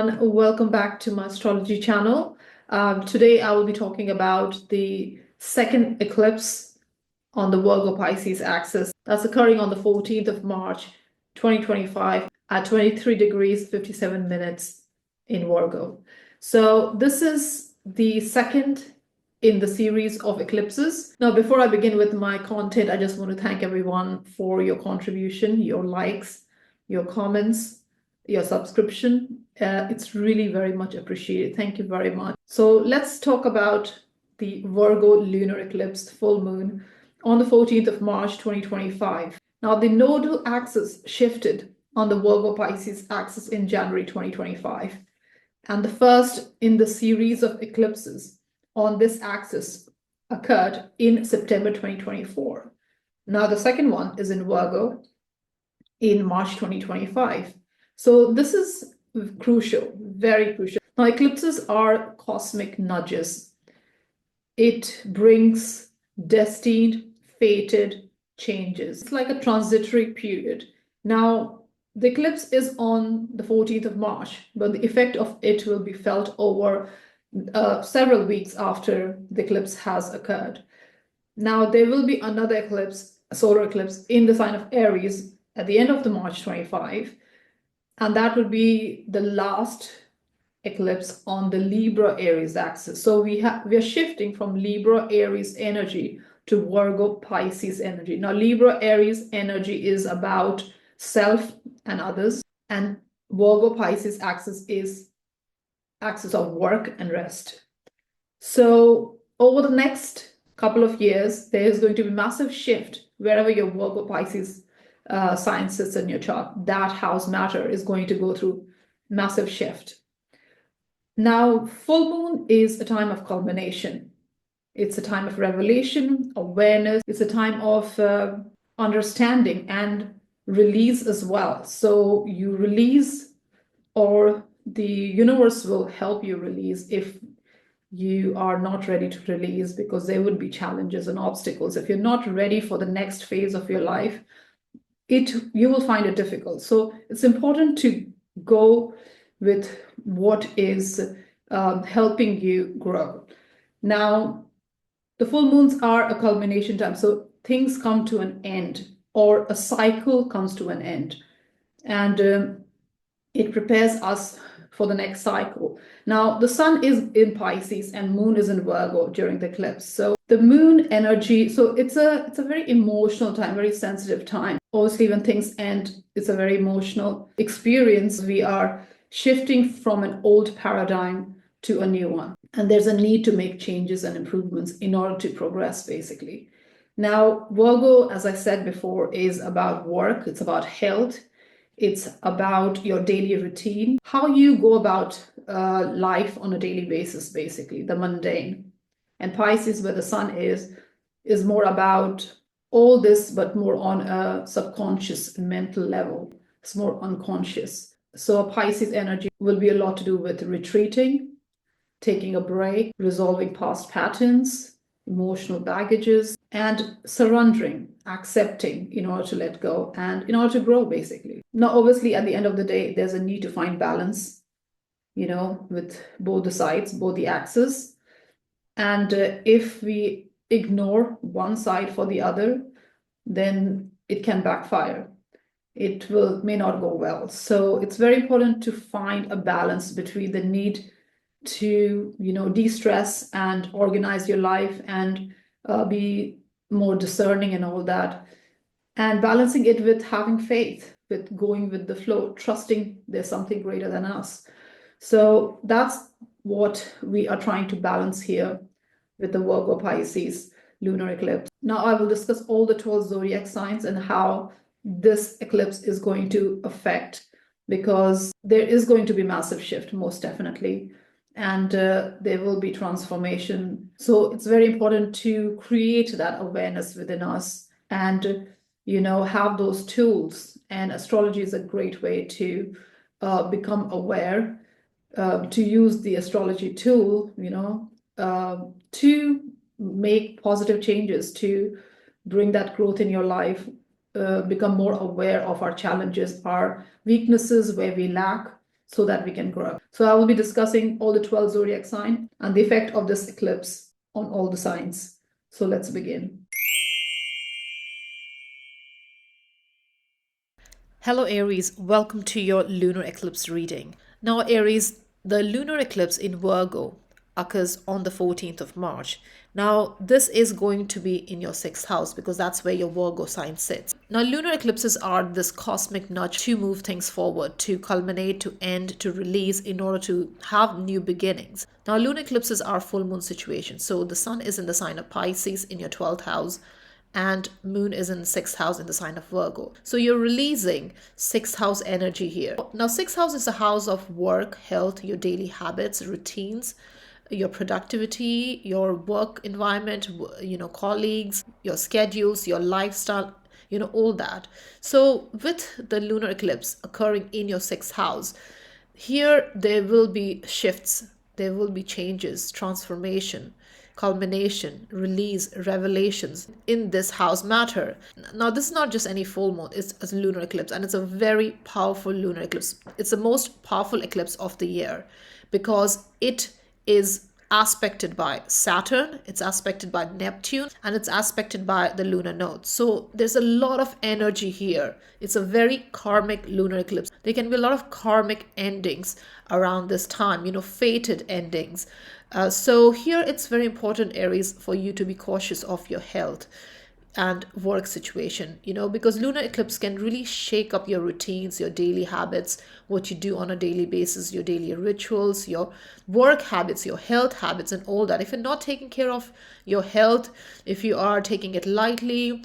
everyone, welcome back to my astrology channel. Today I will be talking about the second eclipse on the Virgo Pisces axis that's occurring on the 14th of March 2025 at 23 degrees 57 minutes in Virgo. So this is the second in the series of eclipses. Now, before I begin with my content, I just want to thank everyone for your contribution, your likes, your comments, your subscription. It's really very much appreciated. Thank you very much. So let's talk about the Virgo lunar eclipse full moon on the 14th of March 2025. Now, the nodal axis shifted on the Virgo Pisces axis in January 2025, and the first in the series of eclipses on this axis occurred in September 2024. Now, the second one is in Virgo in March 2025. So this is crucial, very crucial. Now, eclipses are cosmic nudges. It brings destined, fated changes. It's like a transitory period. Now, the eclipse is on the 14th of March, but the effect of it will be felt over several weeks after the eclipse has occurred. Now, there will be another eclipse, a solar eclipse, in the sign of Aries at the end of the March 25. And that would be the last eclipse on the Libra Aries axis. So we are shifting from Libra Aries energy to Virgo Pisces energy. Now, Libra Aries energy is about self and others, and Virgo Pisces axis is axis of work and rest. So over the next couple of years, there is going to be massive shift wherever your Virgo Pisces sign sits in your chart. That house matter is going to go through massive shift. Now, full moon is a time of culmination. It's a time of revelation, awareness. It's a time of understanding and release as well. So you release, or the universe will help you release if you are not ready to release, because there would be challenges and obstacles. If you're not ready for the next phase of your life, you will find it difficult. So it's important to go with what is helping you grow. Now, the full moons are a culmination time. So things come to an end, or a cycle comes to an end, and it prepares us for the next cycle. Now, the sun is in Pisces and moon is in Virgo during the eclipse. So the moon energy, so it's a very emotional time, very sensitive time. Obviously, when things end, it's a very emotional experience. We are shifting from an old paradigm to a new one. And there's a need to make changes and improvements in order to progress, basically. Now, Virgo, as I said before, is about work. It's about health. It's about your daily routine, how you go about life on a daily basis, basically, the mundane. And Pisces, where the sun is more about all this, but more on a subconscious mental level. It's more unconscious. So Pisces energy will be a lot to do with retreating, taking a break, resolving past patterns, emotional baggages, and surrendering, accepting in order to let go and in order to grow, basically. Now, obviously, at the end of the day, there's a need to find balance, with both the sides, both the axes. And if we ignore one side for the other, then it can backfire. It may not go well. So it's very important to find a balance between the need to, de-stress and organize your life and be more discerning and all that, and balancing it with having faith, with going with the flow, trusting there's something greater than us. So that's what we are trying to balance here with the Virgo Pisces lunar eclipse. Now, I will discuss all the 12 zodiac signs and how this eclipse is going to affect, because there is going to be massive shift, most definitely. And there will be transformation. So it's very important to create that awareness within us and, have those tools. And astrology is a great way to become aware, to use the astrology tool, to make positive changes, to bring that growth in your life, become more aware of our challenges, our weaknesses, where we lack, so that we can grow. So I will be discussing all the 12 zodiac signs and the effect of this eclipse on all the signs. So let's begin. Hello Aries, welcome to your lunar eclipse reading. Now Aries, the lunar eclipse in Virgo occurs on the 14th of March. Now this is going to be in your 6th house because that's where your Virgo sign sits. Now lunar eclipses are this cosmic nudge to move things forward, to culminate, to end, to release in order to have new beginnings. Now lunar eclipses are full moon situations. So the sun is in the sign of Pisces in your 12th house, and moon is in 6th house in the sign of Virgo. So you're releasing 6th house energy here. Now 6th house is a house of work, health, your daily habits, routines, your productivity, your work environment, colleagues, your schedules, your lifestyle, all that. So with the lunar eclipse occurring in your 6th house, here there will be shifts, there will be changes, transformation, culmination, release, revelations in this house matter. Now, this is not just any full moon, it's a lunar eclipse, and it's a very powerful lunar eclipse. It's the most powerful eclipse of the year because it is aspected by Saturn, it's aspected by Neptune, and it's aspected by the lunar node. So there's a lot of energy here. It's a very karmic lunar eclipse. There can be a lot of karmic endings around this time, fated endings. So here it's very important, Aries, for you to be cautious of your health and work situation, because lunar eclipse can really shake up your routines, your daily habits, what you do on a daily basis, your daily rituals, your work habits, your health habits, and all that. If you're not taking care of your health, if you are taking it lightly,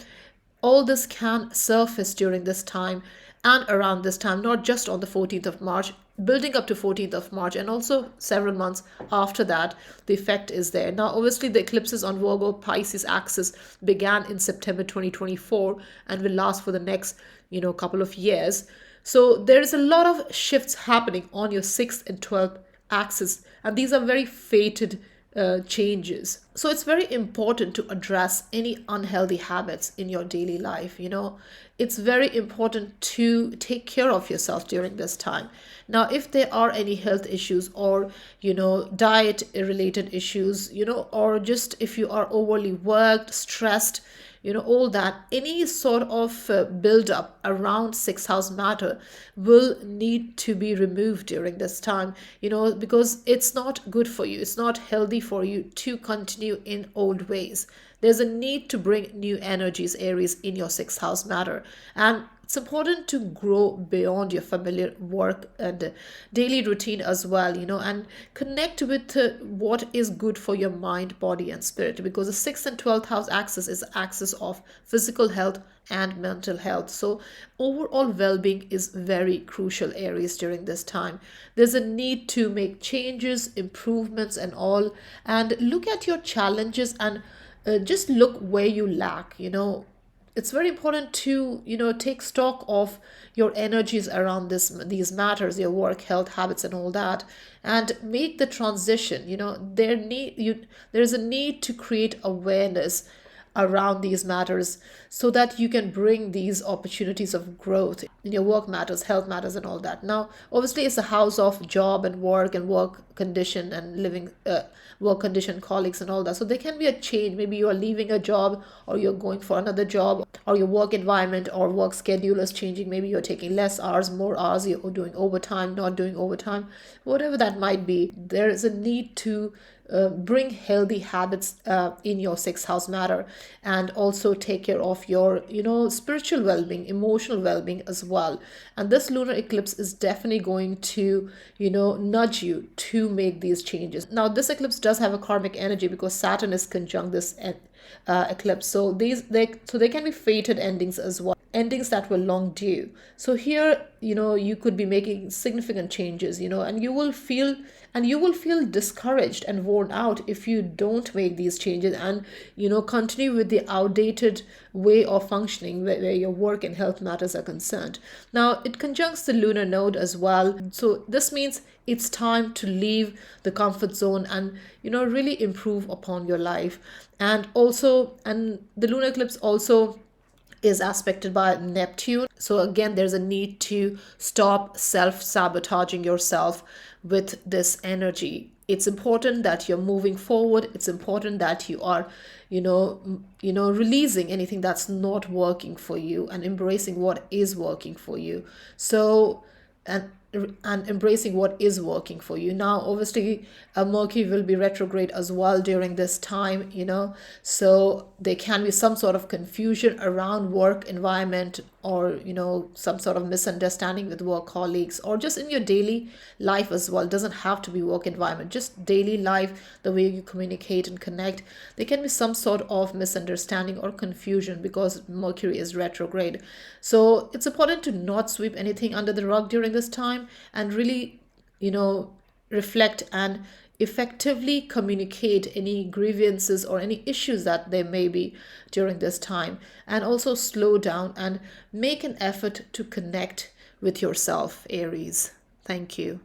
all this can surface during this time and around this time, not just on the 14th of March, building up to 14th of March, and also several months after that, the effect is there. Now, obviously, the eclipses on Virgo Pisces axis began in September 2024 and will last for the next, couple of years. So there is a lot of shifts happening on your 6th and 12th axis, and these are very fated changes. So it's very important to address any unhealthy habits in your daily life. It's very important to take care of yourself during this time. Now, if there are any health issues or, diet related issues, or just if you are overly worked, stressed, all that, any sort of build up around 6th house matter will need to be removed during this time, because it's not good for you. It's not healthy for you to continue in old ways. There's a need to bring new energies, Aries, in your 6th house matter. And it's important to grow beyond your familiar work and daily routine as well, and connect with what is good for your mind, body, and spirit, because the 6th and 12th house axis is the axis of physical health and mental health. So overall well-being is very crucial, Aries, during this time. There's a need to make changes, improvements, and all, and look at your challenges and just look where you lack. It's very important to take stock of your energies around these matters, your work, health, habits, and all that, and make the transition. There's a need to create awareness around these matters so that you can bring these opportunities of growth in your work matters, health matters, and all that. Now, obviously, it's a house of job and work condition and living work condition, colleagues, and all that. So there can be a change. Maybe you are leaving a job or you're going for another job, or your work environment or work schedule is changing. Maybe you're taking less hours, more hours, you're doing overtime, not doing overtime, whatever that might be. There is a need to bring healthy habits in your 6th house matter, and also take care of your spiritual well-being, emotional well-being as well. And this lunar eclipse is definitely going to nudge you to make these changes. Now, this eclipse does have a karmic energy because Saturn is conjunct this eclipse. So there can be fated endings as well, endings that were long due. So here, you could be making significant changes, and you will feel discouraged and worn out if you don't make these changes and continue with the outdated way of functioning where your work and health matters are concerned. Now, it conjuncts the lunar node as well. So this means it's time to leave the comfort zone and really improve upon your life. And the lunar eclipse also is aspected by Neptune. So again, there's a need to stop self-sabotaging yourself with this energy. It's important that you're moving forward. It's important that you are, releasing anything that's not working for you and embracing what is working for you. So, and embracing what is working for you. Now obviously Mercury will be retrograde as well during this time, so there can be some sort of confusion around work environment, or some sort of misunderstanding with work colleagues, or just in your daily life as well. It doesn't have to be work environment, just daily life, the way you communicate and connect. There can be some sort of misunderstanding or confusion because Mercury is retrograde. So it's important to not sweep anything under the rug during this time, and really reflect and effectively communicate any grievances or any issues that there may be during this time, and also slow down and make an effort to connect with yourself, Aries. Thank you.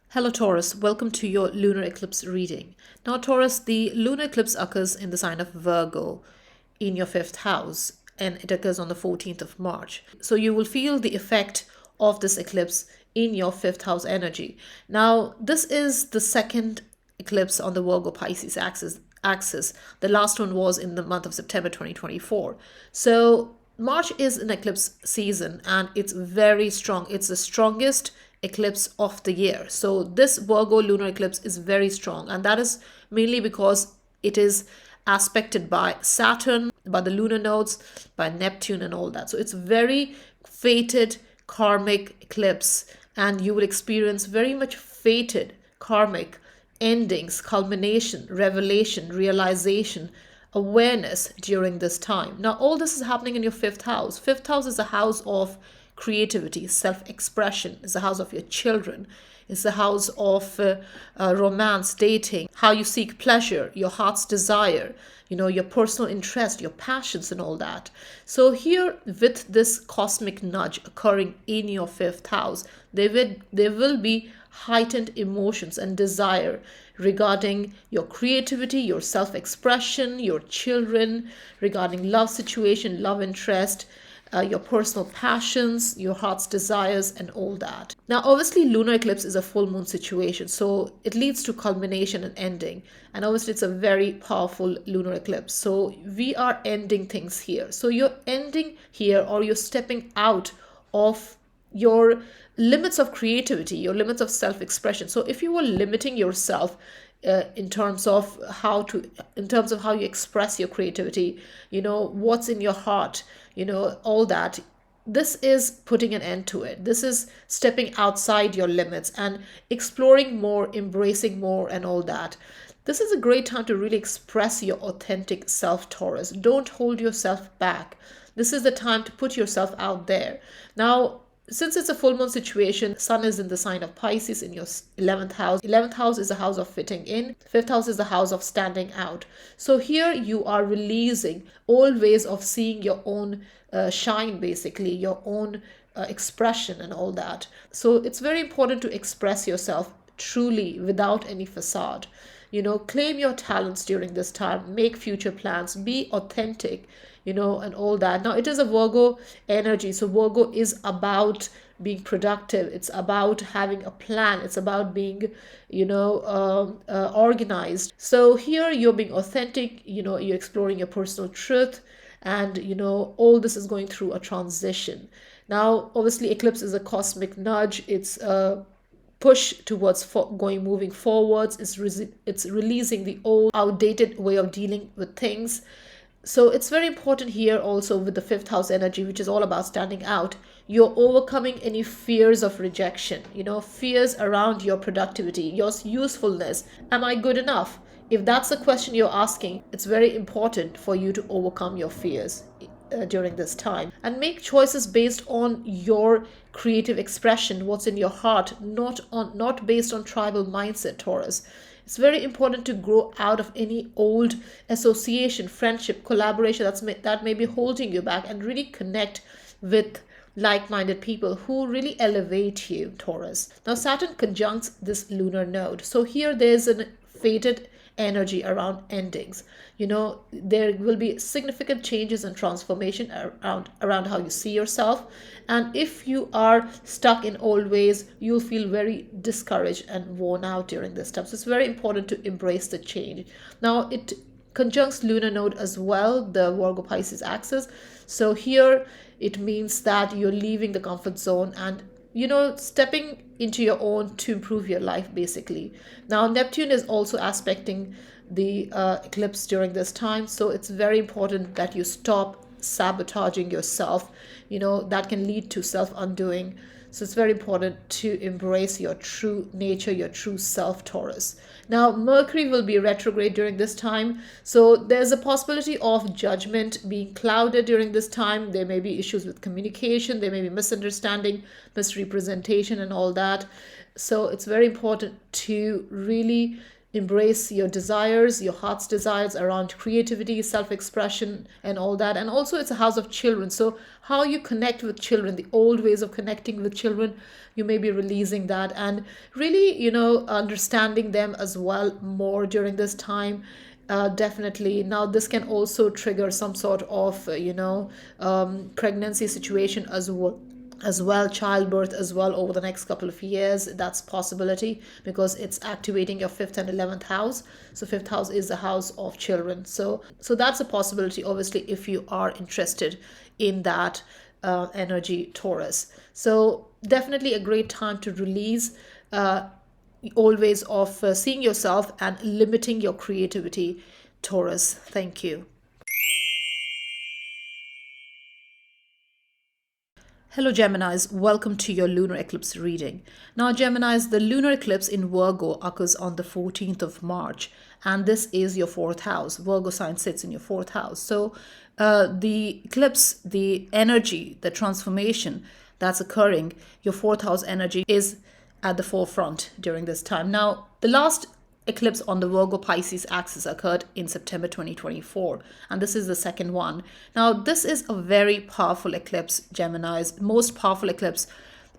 Hello Taurus, welcome to your lunar eclipse reading. Now Taurus, the lunar eclipse occurs in the sign of Virgo in your 5th house, and it occurs on the 14th of March. So you will feel the effect of this eclipse in your 5th house energy. Now this is the second eclipse on the Virgo Pisces axis. The last one was in the month of September 2024. So March is an eclipse season and it's very strong. It's the strongest eclipse of the year. So this Virgo lunar eclipse is very strong, and that is mainly because it is aspected by Saturn, by the lunar nodes, by Neptune and all that. So it's very fated karmic eclipse, and you will experience very much fated karmic endings, culmination, revelation, realization, awareness during this time. Now all this is happening in your 5th house. 5th house is a house of creativity, self-expression. It's the house of your children. It's the house of romance, dating, how you seek pleasure, your heart's desire, your personal interest, your passions and all that. So here with this cosmic nudge occurring in your 5th house, there will be heightened emotions and desire regarding your creativity, your self-expression, your children, regarding love situation, love interest, your personal passions, your heart's desires and all that. Now obviously lunar eclipse is a full moon situation, so it leads to culmination and ending, and obviously it's a very powerful lunar eclipse. So we are ending things here. So you're ending here, or you're stepping out of your limits of creativity, your limits of self-expression. So if you were limiting yourself in terms of how you express your creativity, what's in your heart, all that, this is putting an end to it. This is stepping outside your limits and exploring more, embracing more and all that. This is a great time to really express your authentic self, Taurus. Don't hold yourself back. This is the time to put yourself out there. Now since it's a full moon situation, Sun is in the sign of Pisces in your 11th house. 11th house is a house of fitting in. 5th house is a house of standing out. So here you are releasing all ways of seeing your own shine, basically, your own expression and all that. So it's very important to express yourself truly without any facade. Claim your talents during this time, make future plans, be authentic, and all that. Now it is a Virgo energy, so Virgo is about being productive. It's about having a plan. It's about being organized. So here you're being authentic, you're exploring your personal truth, and all this is going through a transition. Now obviously eclipse is a cosmic nudge. It's a push towards moving forwards. It's releasing the old outdated way of dealing with things. So it's very important here also with the 5th house energy, which is all about standing out. You're overcoming any fears of rejection, fears around your productivity, your usefulness. Am I good enough? If that's the question you're asking, it's very important for you to overcome your fears during this time and make choices based on your creative expression, what's in your heart, not based on tribal mindset, Taurus. It's very important to grow out of any old association, friendship, collaboration that may be holding you back, and really connect with like-minded people who really elevate you, Taurus. Now Saturn conjuncts this lunar node. So here there's a fated energy around endings. There will be significant changes and transformation around how you see yourself. And if you are stuck in old ways, you'll feel very discouraged and worn out during this time. So it's very important to embrace the change. Now, it conjuncts lunar node as well, the Virgo Pisces axis. So here it means that you're leaving the comfort zone and stepping into your own to improve your life, basically. Now, Neptune is also aspecting the eclipse during this time, so it's very important that you stop sabotaging yourself. That can lead to self-undoing. So it's very important to embrace your true nature, your true self, Taurus. Now, Mercury will be retrograde during this time. So there's a possibility of judgment being clouded during this time. There may be issues with communication. There may be misunderstanding, misrepresentation, and all that. So it's very important to really embrace your desires, your heart's desires around creativity, self-expression, and all that. And also it's a house of children. So how you connect with children, the old ways of connecting with children, you may be releasing that and really, understanding them as well more during this time. Definitely. Now, this can also trigger some sort of, pregnancy situation as well, childbirth as well over the next couple of years. That's possibility because it's activating your 5th and 11th house. So 5th house is the house of children. So that's a possibility, obviously, if you are interested in that energy, Taurus. So definitely a great time to release old ways of seeing yourself and limiting your creativity, Taurus. Thank you. Hello Geminis, welcome to your lunar eclipse reading. Now Geminis, the lunar eclipse in Virgo occurs on the 14th of March, and this is your 4th house. Virgo sign sits in your 4th house. So the eclipse, the energy, the transformation that's occurring, your 4th house energy is at the forefront during this time. Now, the last eclipse on the Virgo Pisces axis occurred in September 2024, and this is the second one. Now, this is a very powerful eclipse, Gemini's, most powerful eclipse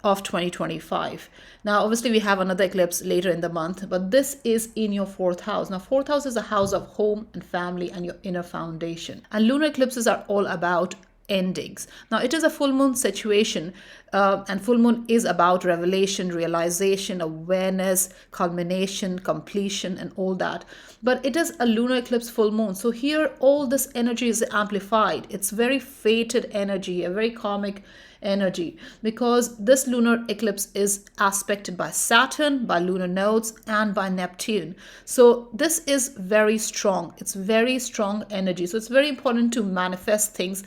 of 2025. Now, obviously, we have another eclipse later in the month, but this is in your 4th house. Now, 4th house is a house of home and family and your inner foundation. And lunar eclipses are all about endings. Now, it is a full moon situation, and full moon is about revelation, realization, awareness, culmination, completion, and all that. But it is a lunar eclipse full moon. So here, all this energy is amplified. It's very fated energy, a very karmic energy, because this lunar eclipse is aspected by Saturn, by lunar nodes, and by Neptune. So this is very strong. It's very strong energy. So it's very important to manifest things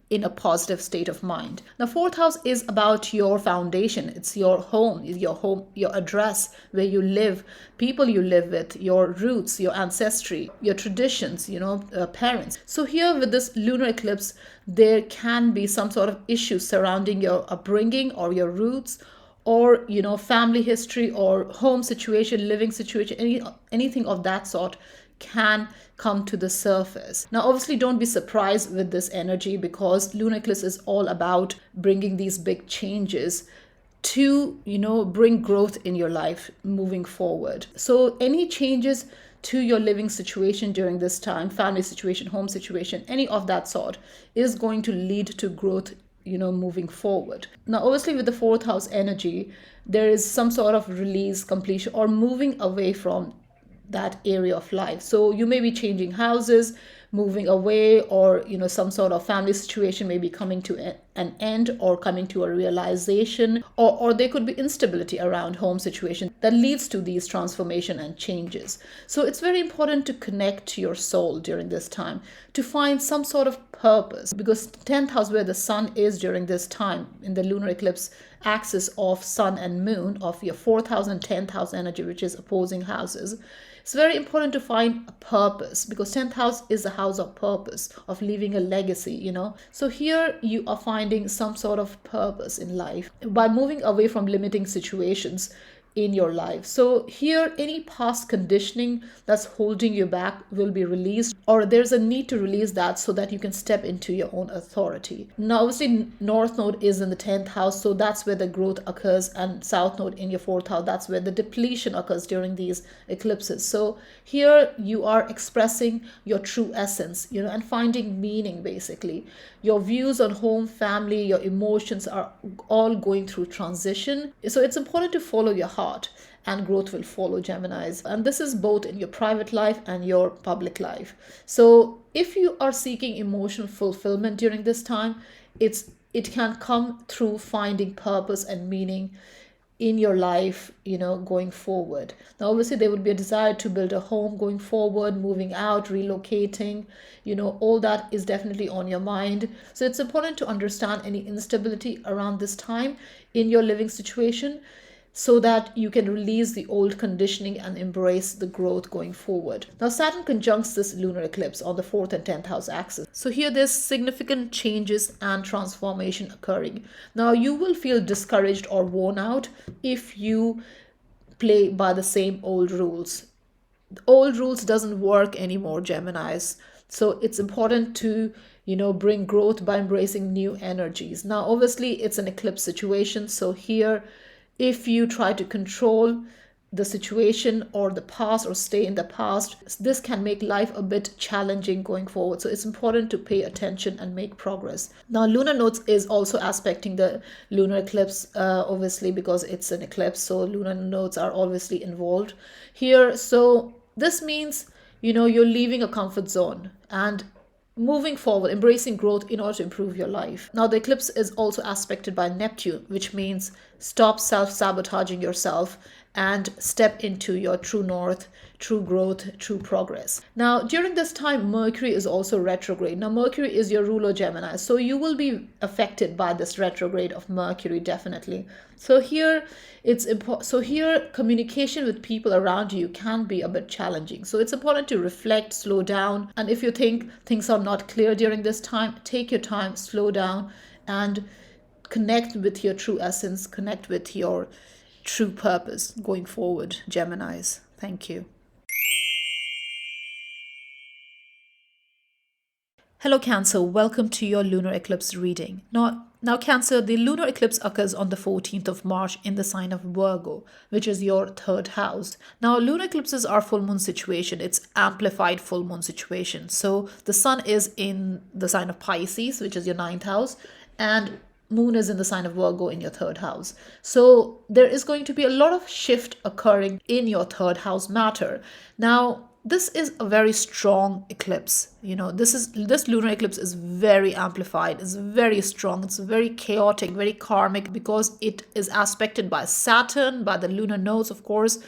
in a positive state of mind. Now, 4th house is about your foundation. It's your home, your address, where you live, people you live with, your roots, your ancestry, your traditions, parents. So here with this lunar eclipse, there can be some sort of issue surrounding your upbringing or your roots, or family history or home situation, living situation, anything of that sort can come to the surface. Now, obviously, don't be surprised with this energy, because lunar eclipse is all about bringing these big changes to, bring growth in your life moving forward. So any changes to your living situation during this time, family situation, home situation, any of that sort, is going to lead to growth, moving forward. Now, obviously, with the 4th house energy, there is some sort of release, completion, or moving away from that area of life. So you may be changing houses, moving away, or some sort of family situation may be coming to an end or coming to a realization, or there could be instability around home situation that leads to these transformation and changes. So it's very important to connect to your soul during this time, to find some sort of purpose, because 10th house, where the sun is during this time in the lunar eclipse axis of sun and moon, of your 4th house and 10th house energy, which is opposing houses, it's very important to find a purpose, because 10th house is a house of purpose, of leaving a legacy, So here you are finding some sort of purpose in life. By moving away from limiting situations, in your life. So here, any past conditioning that's holding you back will be released, or there's a need to release that so that you can step into your own authority. Now, obviously, North Node is in the 10th house, so that's where the growth occurs, and South Node in your 4th house, that's where the depletion occurs during these eclipses. So here you are expressing your true essence, and finding meaning basically. Your views on home, family, your emotions are all going through transition. So it's important to follow your heart, and growth will follow, Geminis. And this is both in your private life and your public life. So if you are seeking emotional fulfillment during this time, it can come through finding purpose and meaning in your life, going forward. Now, obviously, there would be a desire to build a home going forward, moving out, relocating, all that is definitely on your mind. So it's important to understand any instability around this time in your living situation, so that you can release the old conditioning and embrace the growth going forward. Now, Saturn conjuncts this lunar eclipse on the 4th and 10th house axis. So here there's significant changes and transformation occurring. Now, you will feel discouraged or worn out if you play by the same old rules. The old rules doesn't work anymore, Geminis. So it's important to bring growth by embracing new energies. Now, obviously, it's an eclipse situation. So here, if you try to control the situation or the past or stay in the past, this can make life a bit challenging going forward. So it's important to pay attention and make progress. Now, lunar nodes is also aspecting the lunar eclipse, obviously, because it's an eclipse. So lunar nodes are obviously involved here. So this means, you're leaving a comfort zone and moving forward, embracing growth in order to improve your life. Now, the eclipse is also aspected by Neptune, which means stop self-sabotaging yourself and step into your true north, true growth, true progress. Now, during this time, Mercury is also retrograde. Now, Mercury is your ruler, Gemini, so you will be affected by this retrograde of Mercury, definitely. So here, communication with people around you can be a bit challenging. So it's important to reflect, slow down, and if you think things are not clear during this time, take your time, slow down, and connect with your true essence, connect with your true purpose going forward, Geminis. Thank you. Hello, Cancer. Welcome to your lunar eclipse reading. Now, Cancer, the lunar eclipse occurs on the 14th of March in the sign of Virgo, which is your 3rd house. Now, lunar eclipses are full moon situation. It's amplified full moon situation. So the sun is in the sign of Pisces, which is your 9th house, and moon is in the sign of Virgo in your 3rd house. So there is going to be a lot of shift occurring in your 3rd house matter. Now, this is a very strong eclipse. This lunar eclipse is very amplified, it's very strong, it's very chaotic, very karmic, because it is aspected by Saturn, by the lunar nodes, of course,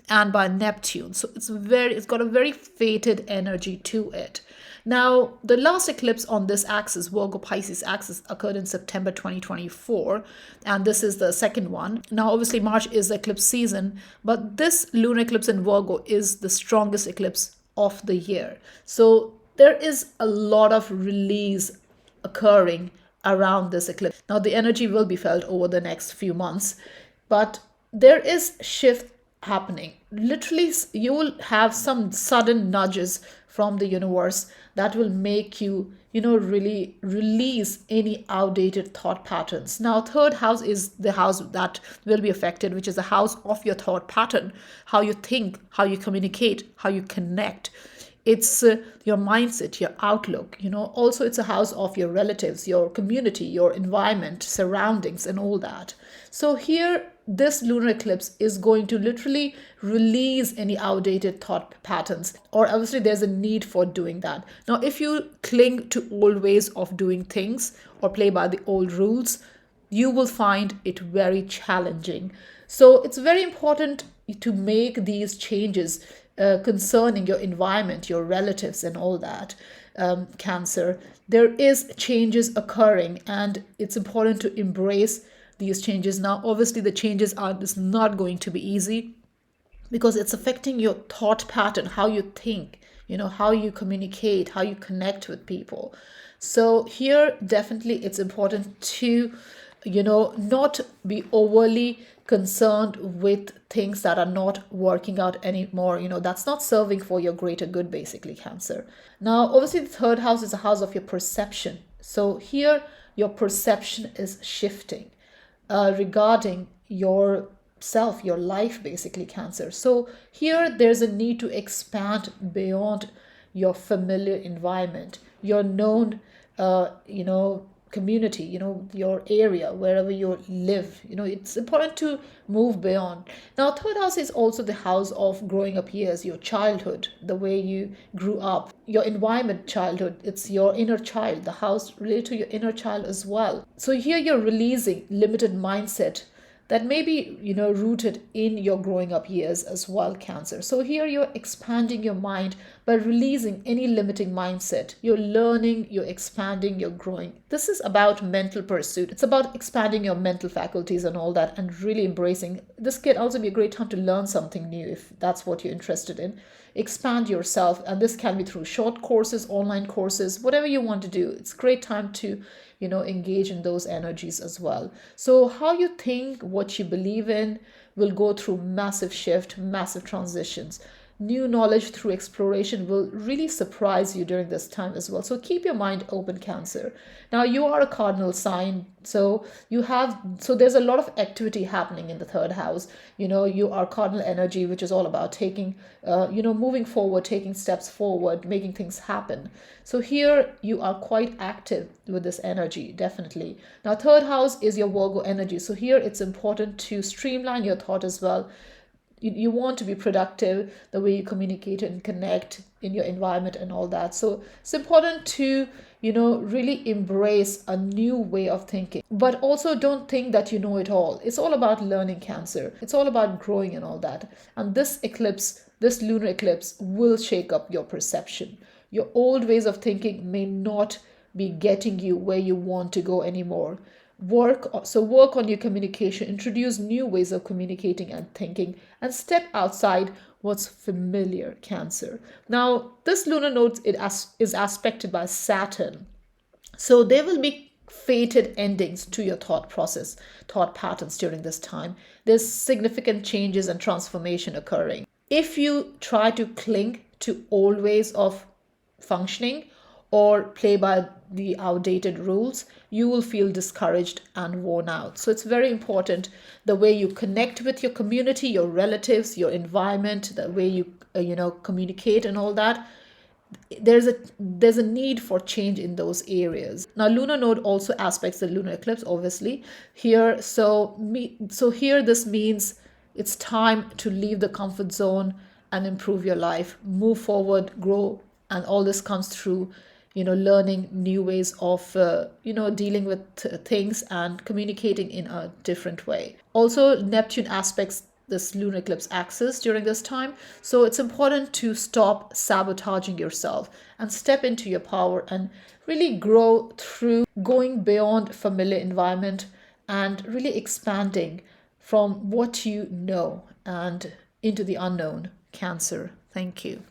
and by Neptune. So it's got a very fated energy to it. Now, the last eclipse on this axis, Virgo Pisces axis, occurred in September 2024, and this is the second one. Now, obviously, March is the eclipse season, but this lunar eclipse in Virgo is the strongest eclipse of the year. So there is a lot of release occurring around this eclipse. Now, the energy will be felt over the next few months, but there is shift happening. Literally, you will have some sudden nudges from the universe that will make you, really release any outdated thought patterns. Now, 3rd house is the house that will be affected, which is the house of your thought pattern, how you think, how you communicate, how you connect. It's your mindset, your outlook, also it's a house of your relatives, your community, your environment, surroundings, and all that. So here, this lunar eclipse is going to literally release any outdated thought patterns, or obviously there's a need for doing that. Now, if you cling to old ways of doing things or play by the old rules, you will find it very challenging. So it's very important to make these changes concerning your environment, your relatives, and all that. Cancer, there is changes occurring, and it's important to embrace these changes. Now, obviously, the changes are just not going to be easy, because it's affecting your thought pattern, how you think, how you communicate, how you connect with people. So here, definitely, it's important to, not be overly concerned with things that are not working out anymore. That's not serving for your greater good, basically, Cancer. Now, obviously, the third house is a house of your perception. So here, your perception is shifting regarding yourself, your life, basically, Cancer. So here, there's a need to expand beyond your familiar environment, your known, community, your area, wherever you live. It's important to move beyond. Now, third house is also the house of growing up years, your childhood, the way you grew up, your environment, childhood. It's your inner child, the house related to your inner child as well. So here you're releasing limited mindset that may be rooted in your growing up years as well, Cancer. So here you're expanding your mind by releasing any limiting mindset. You're learning, you're expanding, you're growing. This is about mental pursuit. It's about expanding your mental faculties and all that, and really embracing. This can also be a great time to learn something new if that's what you're interested in. Expand yourself, and this can be through short courses, online courses, whatever you want to do. It's a great time to engage in those energies as well. So how you think, what you believe in, will go through massive shift, massive transitions. New knowledge through exploration will really surprise you during this time as well. So keep your mind open, Cancer. Now, you are a cardinal sign, so there's a lot of activity happening in the third house. You are cardinal energy, which is all about taking, moving forward, taking steps forward, making things happen. So here you are quite active with this energy, definitely. Now, third house is your Virgo energy. So here it's important to streamline your thought as well. You want to be productive, the way you communicate and connect in your environment and all that. So it's important to, really embrace a new way of thinking. But also don't think that you know it all. It's all about learning, Cancer. It's all about growing and all that. And this lunar eclipse will shake up your perception. Your old ways of thinking may not be getting you where you want to go anymore. Work on your communication, introduce new ways of communicating and thinking, and step outside what's familiar, Cancer. Now, this lunar node is aspected by Saturn. So there will be fated endings to your thought process, thought patterns during this time. There's significant changes and transformation occurring. If you try to cling to old ways of functioning or play by the outdated rules, you will feel discouraged and worn out. So it's very important the way you connect with your community, your relatives, your environment, the way you communicate and all that. There's a need for change in those areas. Now, lunar node also aspects the lunar eclipse, obviously. Here this means it's time to leave the comfort zone and improve your life, move forward, grow, and all this comes through learning new ways of dealing with things and communicating in a different way. Also, Neptune aspects this lunar eclipse axis during this time, so it's important to stop sabotaging yourself and step into your power and really grow through going beyond familiar environment and really expanding from what you know and into the unknown, Cancer. Thank you.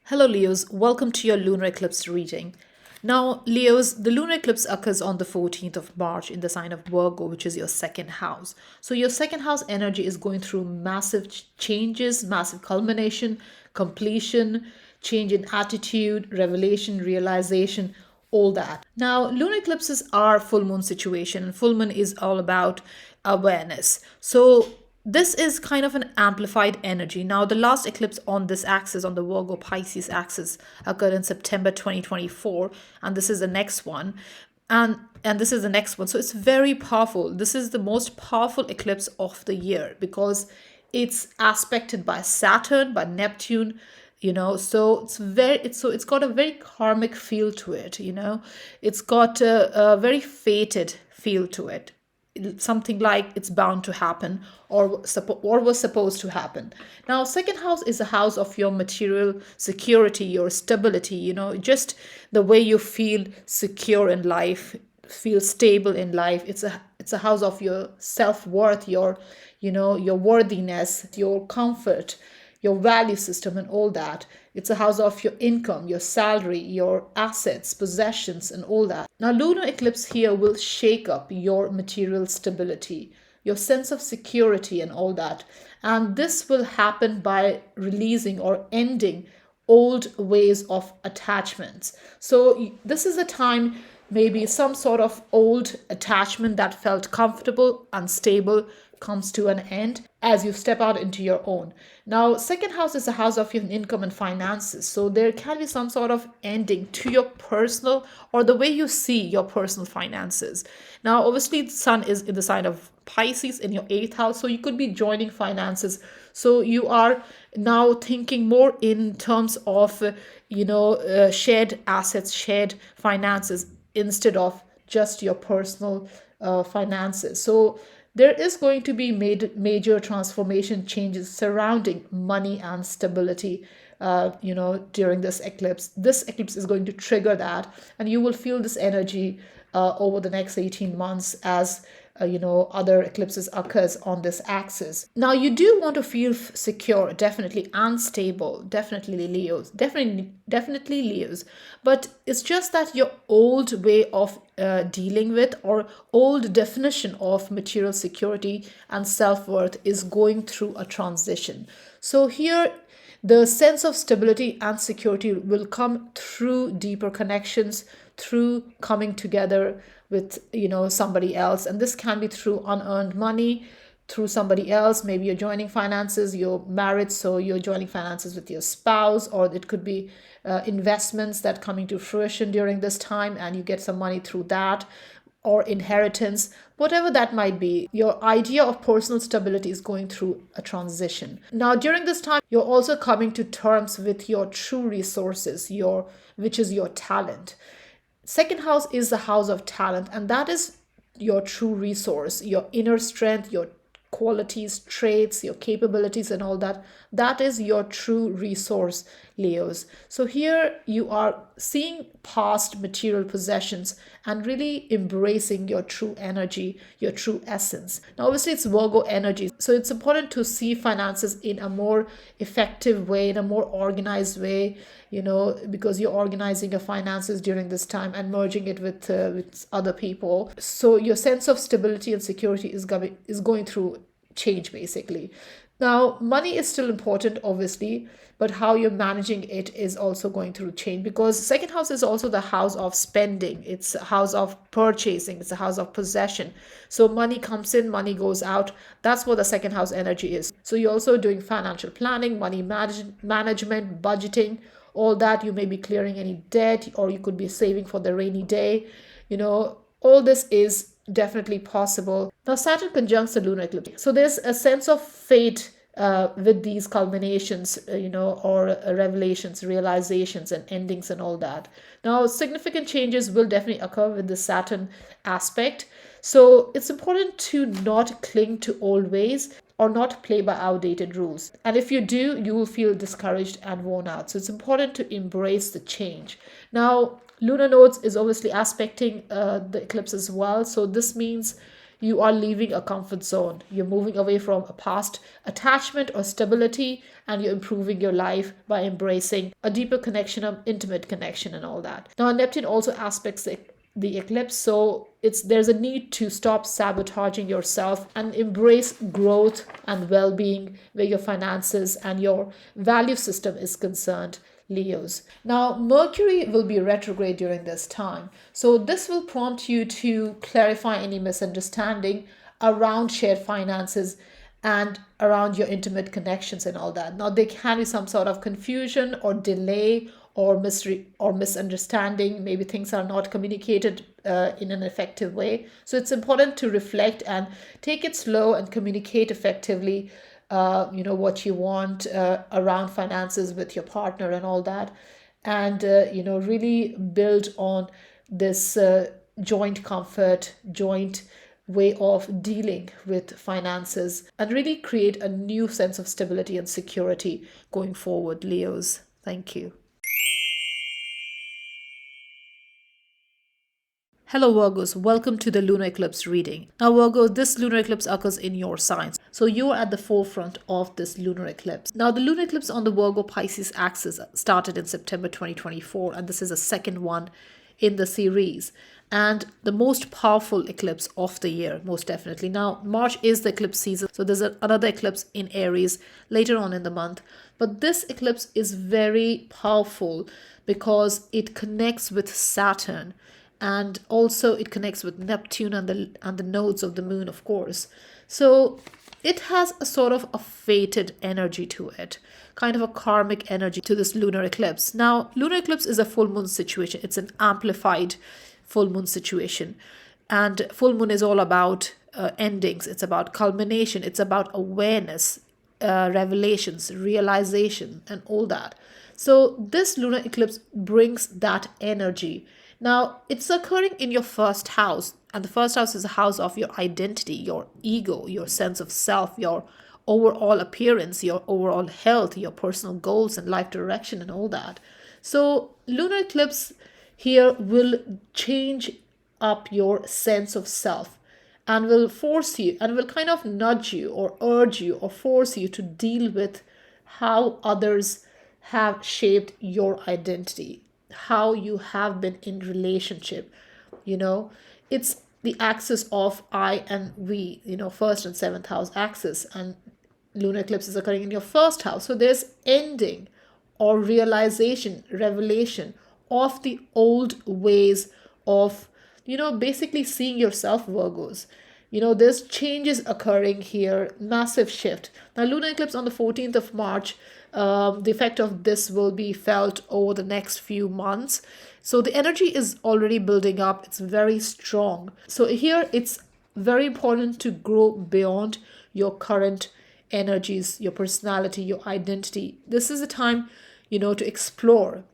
Hello, Leos. Welcome to your lunar eclipse reading. Now, Leos, the lunar eclipse occurs on the 14th of March in the sign of Virgo, which is your second house. So your second house energy is going through massive changes, massive culmination, completion, change in attitude, revelation, realization, all that. Now, lunar eclipses are full moon situation, and full moon is all about awareness. So this is kind of an amplified energy. Now, the last eclipse on this axis, on the Virgo Pisces axis, occurred in September 2024, and this is the next one. And this is the next one. So it's very powerful. This is the most powerful eclipse of the year because it's aspected by Saturn, by Neptune, so it's got a very karmic feel to it. It's got a very fated feel to it. Something like it's bound to happen or was supposed to happen. Now, second house is a house of your material security, your stability, just the way you feel secure in life, feel stable in life. It's a house of your self-worth, your worthiness, your comfort, your value system and all that. It's a house of your income, your salary, your assets, possessions, and all that. Now, lunar eclipse here will shake up your material stability, your sense of security, and all that. And this will happen by releasing or ending old ways of attachments. So, this is a time maybe some sort of old attachment that felt comfortable, unstable, comes to an end as you step out into your own. Now, second house is a house of your income and finances. So there can be some sort of ending to your personal or the way you see your personal finances. Now, obviously, the sun is in the sign of Pisces in your eighth house. So you could be joining finances. So you are now thinking more in terms of, shared assets, shared finances instead of just your personal finances. So there is going to be major transformation changes surrounding money and stability during this eclipse. This eclipse is going to trigger that, and you will feel this energy over the next 18 months as other eclipses occurs on this axis. Now, you do want to feel secure, definitely, and stable, definitely Leos, definitely Leos. But it's just that your old way of dealing with or old definition of material security and self-worth is going through a transition. So here, the sense of stability and security will come through deeper connections, through coming together with somebody else, and this can be through unearned money, through somebody else. Maybe you're joining finances, you're married, so you're joining finances with your spouse, or it could be investments that coming to fruition during this time and you get some money through that, or inheritance, whatever that might be. Your idea of personal stability is going through a transition. Now, during this time, you're also coming to terms with your true resources, which is your talent. Second house is the house of talent, and that is your true resource, your inner strength, your qualities, traits, your capabilities, and all that. That is your true resource, Leos. So here you are seeing past material possessions and really embracing your true energy, your true essence. Now, obviously, it's Virgo energy, so it's important to see finances in a more effective way, in a more organized way, because you're organizing your finances during this time and merging it with other people. So your sense of stability and security is going through change, basically. Now, money is still important, obviously, but how you're managing it is also going through change, because second house is also the house of spending. It's a house of purchasing. It's a house of possession. So money comes in, money goes out. That's what the second house energy is. So you're also doing financial planning, money management, budgeting, all that. You may be clearing any debt, or you could be saving for the rainy day. All this is definitely possible. Now, Saturn conjuncts the lunar eclipse. So there's a sense of fate with these culminations, or revelations, realizations, and endings, and all that. Now, significant changes will definitely occur with the Saturn aspect. So it's important to not cling to old ways or not play by outdated rules. And if you do, you will feel discouraged and worn out. So it's important to embrace the change. Now, lunar nodes is obviously aspecting the eclipse as well. So this means you are leaving a comfort zone. You're moving away from a past attachment or stability, and you're improving your life by embracing a deeper connection, an intimate connection, and all that. Now, Neptune also aspects the eclipse, so there's a need to stop sabotaging yourself and embrace growth and well-being where your finances and your value system is concerned, Leos. Now, Mercury will be retrograde during this time, so this will prompt you to clarify any misunderstanding around shared finances and around your intimate connections and all that. Now, there can be some sort of confusion or delay or mystery or misunderstanding. Maybe things are not communicated in an effective way. So it's important to reflect and take it slow and communicate effectively, what you want around finances with your partner and all that. And, really build on this joint comfort, joint way of dealing with finances, and really create a new sense of stability and security going forward, Leos. Thank you. Hello Virgos, welcome to the lunar eclipse reading. Now Virgo, this lunar eclipse occurs in your signs. So you're at the forefront of this lunar eclipse. Now the lunar eclipse on the Virgo Pisces axis started in September 2024, and this is the second one in the series and the most powerful eclipse of the year, most definitely. Now March is the eclipse season, so there's another eclipse in Aries later on in the month, but this eclipse is very powerful because it connects with Saturn, and also it connects with Neptune and the nodes of the moon, of course. So it has a sort of a fated energy to it, kind of a karmic energy to this lunar eclipse. Now lunar eclipse is a full moon situation. It's an amplified full moon situation, and full moon is all about endings. It's about culmination. It's about awareness, revelations, realization, and all that. So this lunar eclipse brings that energy. Now, it's occurring in your first house, and the first house is a house of your identity, your ego, your sense of self, your overall appearance, your overall health, your personal goals and life direction, and all that. So, lunar eclipse here will change up your sense of self and will force you and will kind of nudge you or urge you or force you to deal with how others have shaped your identity, how you have been in relationship. It's the axis of I and we, first and seventh house axis, and lunar eclipse is occurring in your first house. So there's ending or realization, revelation of the old ways of, basically seeing yourself, Virgos. There's changes occurring here, massive shift. Now, lunar eclipse on the 14th of March, the effect of this will be felt over the next few months. So the energy is already building up. It's very strong. So here it's very important to grow beyond your current energies, your personality, your identity. This is a time, to explore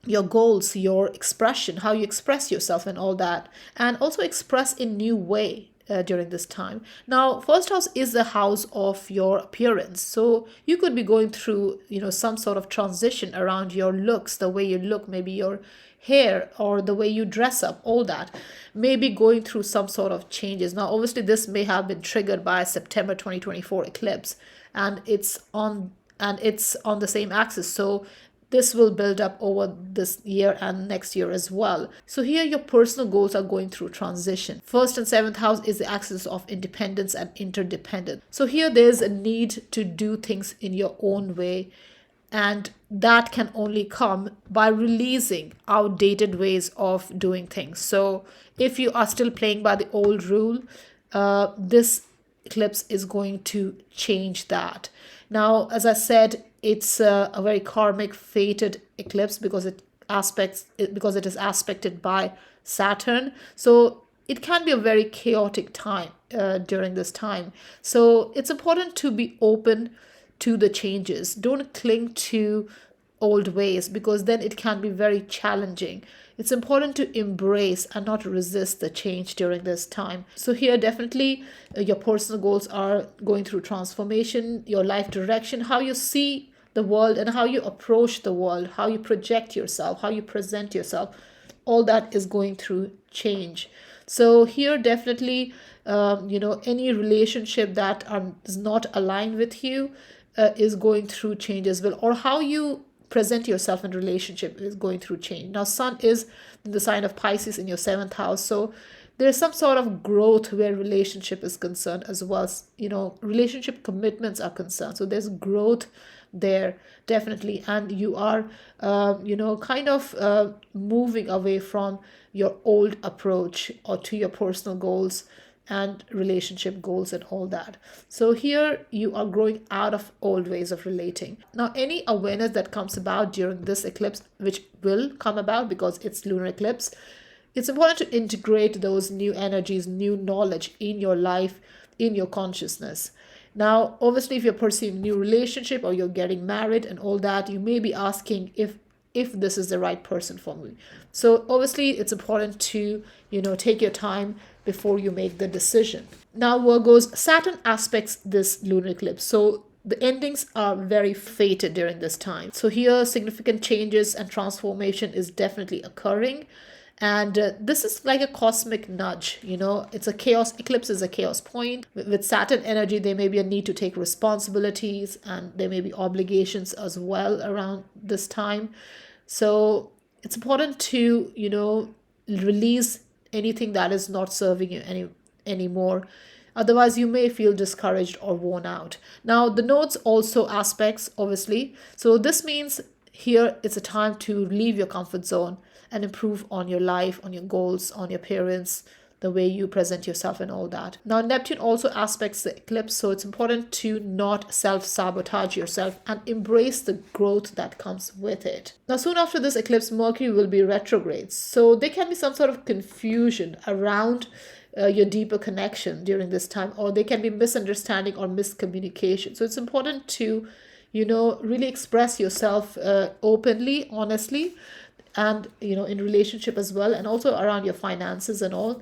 your goals, your expression, how you express yourself and all that, and also express in new way during this time. Now, first house is the house of your appearance. So you could be going through, some sort of transition around your looks, the way you look, maybe your hair or the way you dress up, all that, maybe going through some sort of changes. Now, obviously, this may have been triggered by September 2024 eclipse, and it's on the same axis. So this will build up over this year and next year as well. So here your personal goals are going through transition. First and seventh house is the axis of independence and interdependence. So here there's a need to do things in your own way, and that can only come by releasing outdated ways of doing things. So if you are still playing by the old rule, this eclipse is going to change that. Now, as I said, it's a very karmic, fated eclipse because it is aspected by Saturn. So it can be a very chaotic time during this time. So it's important to be open to the changes. Don't cling to old ways, because then it can be very challenging. It's important to embrace and not resist the change during this time. So here definitely your personal goals are going through transformation, your life direction, how you see the world and how you approach the world, how you project yourself, how you present yourself, all that is going through change. So here definitely, any relationship that is not aligned with you is going through change as well, or how you present yourself in relationship is going through change. Now, Sun is in the sign of Pisces in your seventh house, so there's some sort of growth where relationship is concerned as well as, relationship commitments are concerned. So there's growth there definitely, and you are moving away from your old approach or to your personal goals and relationship goals and all that. So here you are growing out of old ways of relating. Now, any awareness that comes about during this eclipse, which will come about because it's lunar eclipse, it's important to integrate those new energies, new knowledge in your life, in your consciousness. Now, obviously, if you're pursuing a new relationship or you're getting married and all that, you may be asking if this is the right person for me. So obviously, it's important to, take your time before you make the decision. Now, Virgos, Saturn aspects this lunar eclipse. So the endings are very fated during this time. So here, significant changes and transformation is definitely occurring. And this is like a cosmic nudge, it's a chaos. Eclipse is a chaos point. With Saturn energy, there may be a need to take responsibilities, and there may be obligations as well around this time. So it's important to, release anything that is not serving you anymore. Otherwise, you may feel discouraged or worn out. Now, the nodes also aspects, obviously. So this means here it's a time to leave your comfort zone and improve on your life, on your goals, on your appearance, the way you present yourself and all that. Now, Neptune also aspects the eclipse, so it's important to not self-sabotage yourself and embrace the growth that comes with it. Now, soon after this eclipse, Mercury will be retrograde, so there can be some sort of confusion around your deeper connection during this time, or there can be misunderstanding or miscommunication. So it's important to, really express yourself openly, honestly, and, in relationship as well, and also around your finances and all.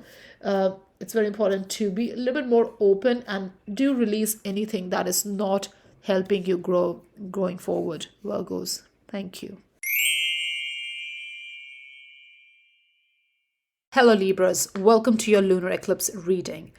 It's very important to be a little bit more open and do release anything that is not helping you going forward, Virgos. Thank you. Hello Libras, welcome to your lunar eclipse reading.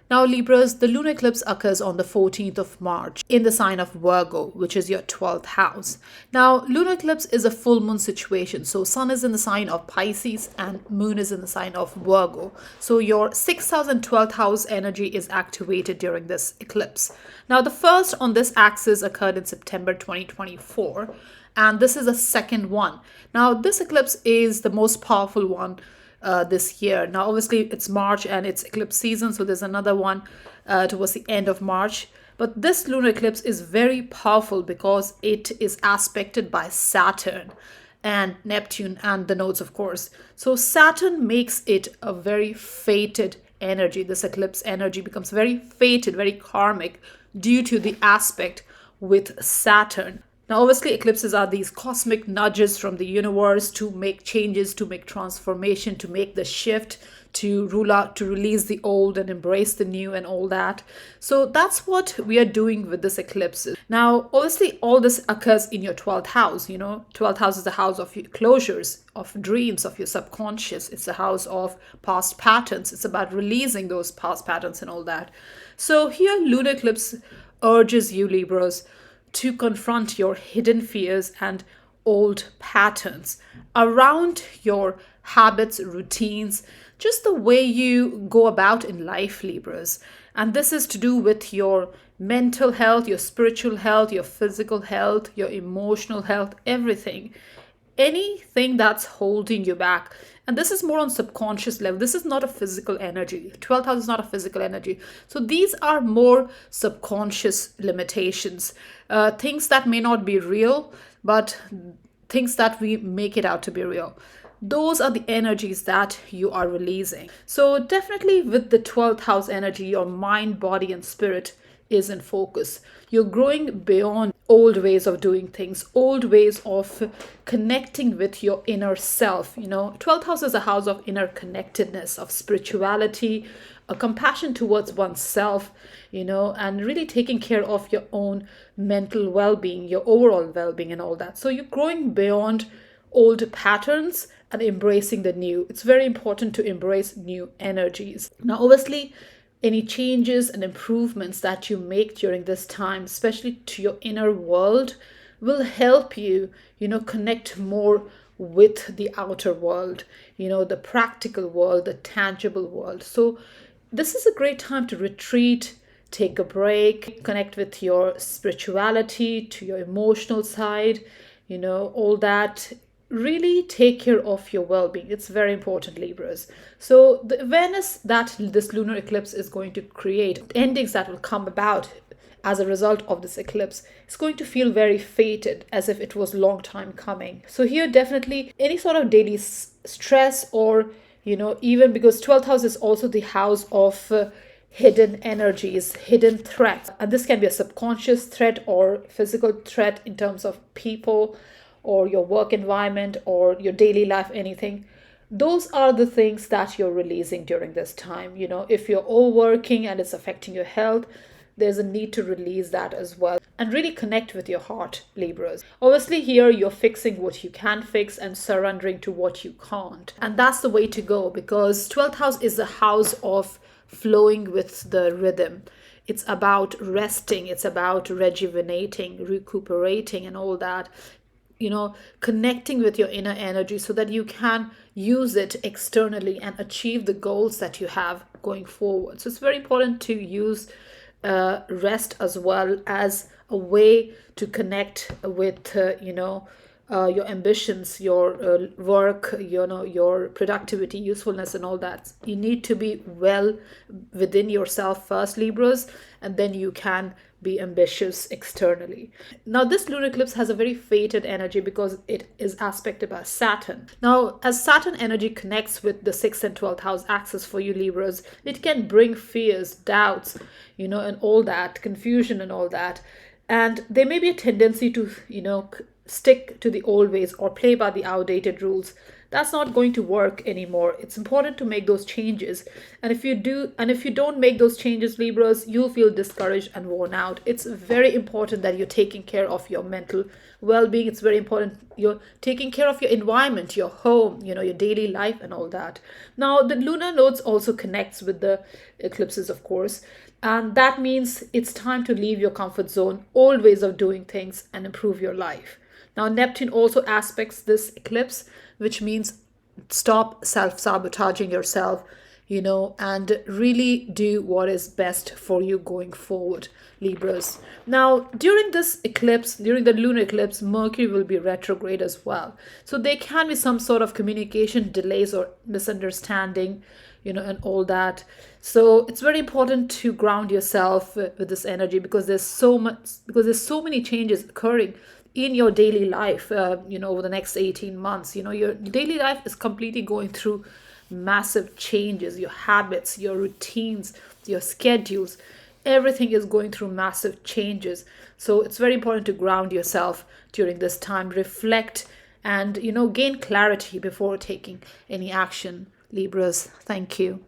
Now Libras, the lunar eclipse occurs on the 14th of March in the sign of Virgo, which is your 12th house. Now lunar eclipse is a full moon situation, so sun is in the sign of Pisces and moon is in the sign of Virgo. So your 6th house and 12th house energy is activated during this eclipse. Now the first on this axis occurred in September 2024, and this is the second one. Now this eclipse is the most powerful one this year. Now obviously it's March and it's eclipse season, so there's another one towards the end of March, but this lunar eclipse is very powerful because it is aspected by Saturn and Neptune and the nodes, of course. So Saturn makes it a very fated energy. This eclipse energy becomes very fated, very karmic, due to the aspect with Saturn. Now, obviously, eclipses are these cosmic nudges from the universe to make changes, to make transformation, to make the shift, to rule out, to release the old and embrace the new and all that. So that's what we are doing with this eclipse. Now, obviously, all this occurs in your 12th house. 12th house is the house of your closures, of dreams, of your subconscious. It's the house of past patterns. It's about releasing those past patterns and all that. So here, lunar eclipse urges you, Libras, to confront your hidden fears and old patterns around your habits, routines, just the way you go about in life, Libras. And this is to do with your mental health, your spiritual health, your physical health, your emotional health, everything. Anything that's holding you back. And this is more on subconscious level. This is not a physical energy. 12th house is not a physical energy. So these are more subconscious limitations. Things that may not be real, but things that we make it out to be real. Those are the energies that you are releasing. So definitely with the 12th house energy, your mind, body, and spirit is in focus. You're growing beyond old ways of doing things, old ways of connecting with your inner self. 12th house is a house of inner connectedness, of spirituality, a compassion towards oneself, and really taking care of your own mental well-being, your overall well-being and all that. So you're growing beyond old patterns and embracing the new. It's very important to embrace new energies. Now, obviously, any changes and improvements that you make during this time, especially to your inner world, will help you, connect more with the outer world, the practical world, the tangible world. So this is a great time to retreat, take a break, connect with your spirituality, to your emotional side, all that. Really take care of your well-being. It's very important, Libras. So the awareness that this lunar eclipse is going to create, endings that will come about as a result of this eclipse, is going to feel very fated, as if it was a long time coming. So here definitely any sort of daily stress, or even because 12th house is also the house of hidden energies, hidden threats, and this can be a subconscious threat or physical threat in terms of people or your work environment or your daily life, anything. Those are the things that you're releasing during this time. If you're overworking and it's affecting your health, there's a need to release that as well and really connect with your heart, Libras. Obviously, here you're fixing what you can fix and surrendering to what you can't. And that's the way to go, because 12th house is the house of flowing with the rhythm. It's about resting, it's about rejuvenating, recuperating, and all that. Connecting with your inner energy so that you can use it externally and achieve the goals that you have going forward. So it's very important to use rest as well as a way to connect with your ambitions, your work, your productivity, usefulness, and all that. You need to be well within yourself first, Libras, and then you can be ambitious externally. Now, this lunar eclipse has a very fated energy because it is aspected by Saturn. Now, as Saturn energy connects with the 6th and 12th house axis for you, Libras, it can bring fears, doubts, and all that, confusion and all that. And there may be a tendency to, stick to the old ways or play by the outdated rules. That's not going to work anymore. It's important to make those changes. And if you don't make those changes, Libras, you'll feel discouraged and worn out. It's very important that you're taking care of your mental well-being. It's very important you're taking care of your environment, your home, your daily life and all that. Now, the lunar nodes also connects with the eclipses, of course. And that means it's time to leave your comfort zone, old ways of doing things, and improve your life. Now, Neptune also aspects this eclipse, which means stop self-sabotaging yourself, and really do what is best for you going forward, Libras. Now, during this eclipse, during the lunar eclipse, Mercury will be retrograde as well. So there can be some sort of communication delays or misunderstanding, and all that. So it's very important to ground yourself with this energy because there's so many changes occurring in your daily life, over the next 18 months. Your daily life is completely going through massive changes. Your habits, your routines, your schedules, everything is going through massive changes. So it's very important to ground yourself during this time, reflect, and, gain clarity before taking any action, Libras. Thank you.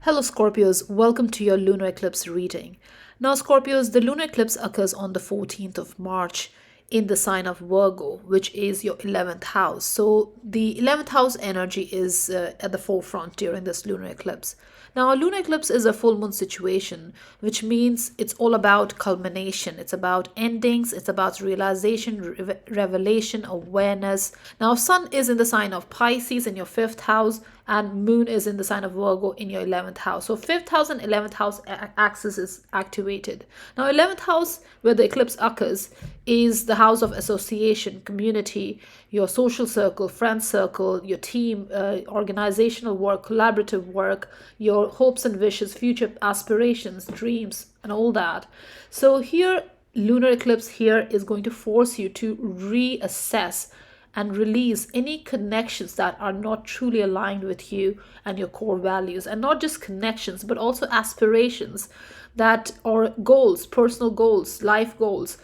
Hello Scorpios, welcome to your lunar eclipse reading. Now Scorpios, the lunar eclipse occurs on the 14th of March in the sign of Virgo, which is your 11th house. So the 11th house energy is at the forefront during this lunar eclipse. Now, a lunar eclipse is a full moon situation, which means it's all about culmination. It's about endings. It's about realization, revelation, awareness. Now, Sun is in the sign of Pisces in your 5th house, and Moon is in the sign of Virgo in your 11th house. So 5th house and 11th house axis is activated. Now, 11th house, where the eclipse occurs, is the house of association, community, your social circle, friend circle, your team, organizational work, collaborative work, your hopes and wishes, future aspirations, dreams, and all that. So here, lunar eclipse here is going to force you to reassess and release any connections that are not truly aligned with you and your core values. And not just connections, but also aspirations that are goals, personal goals, life goals,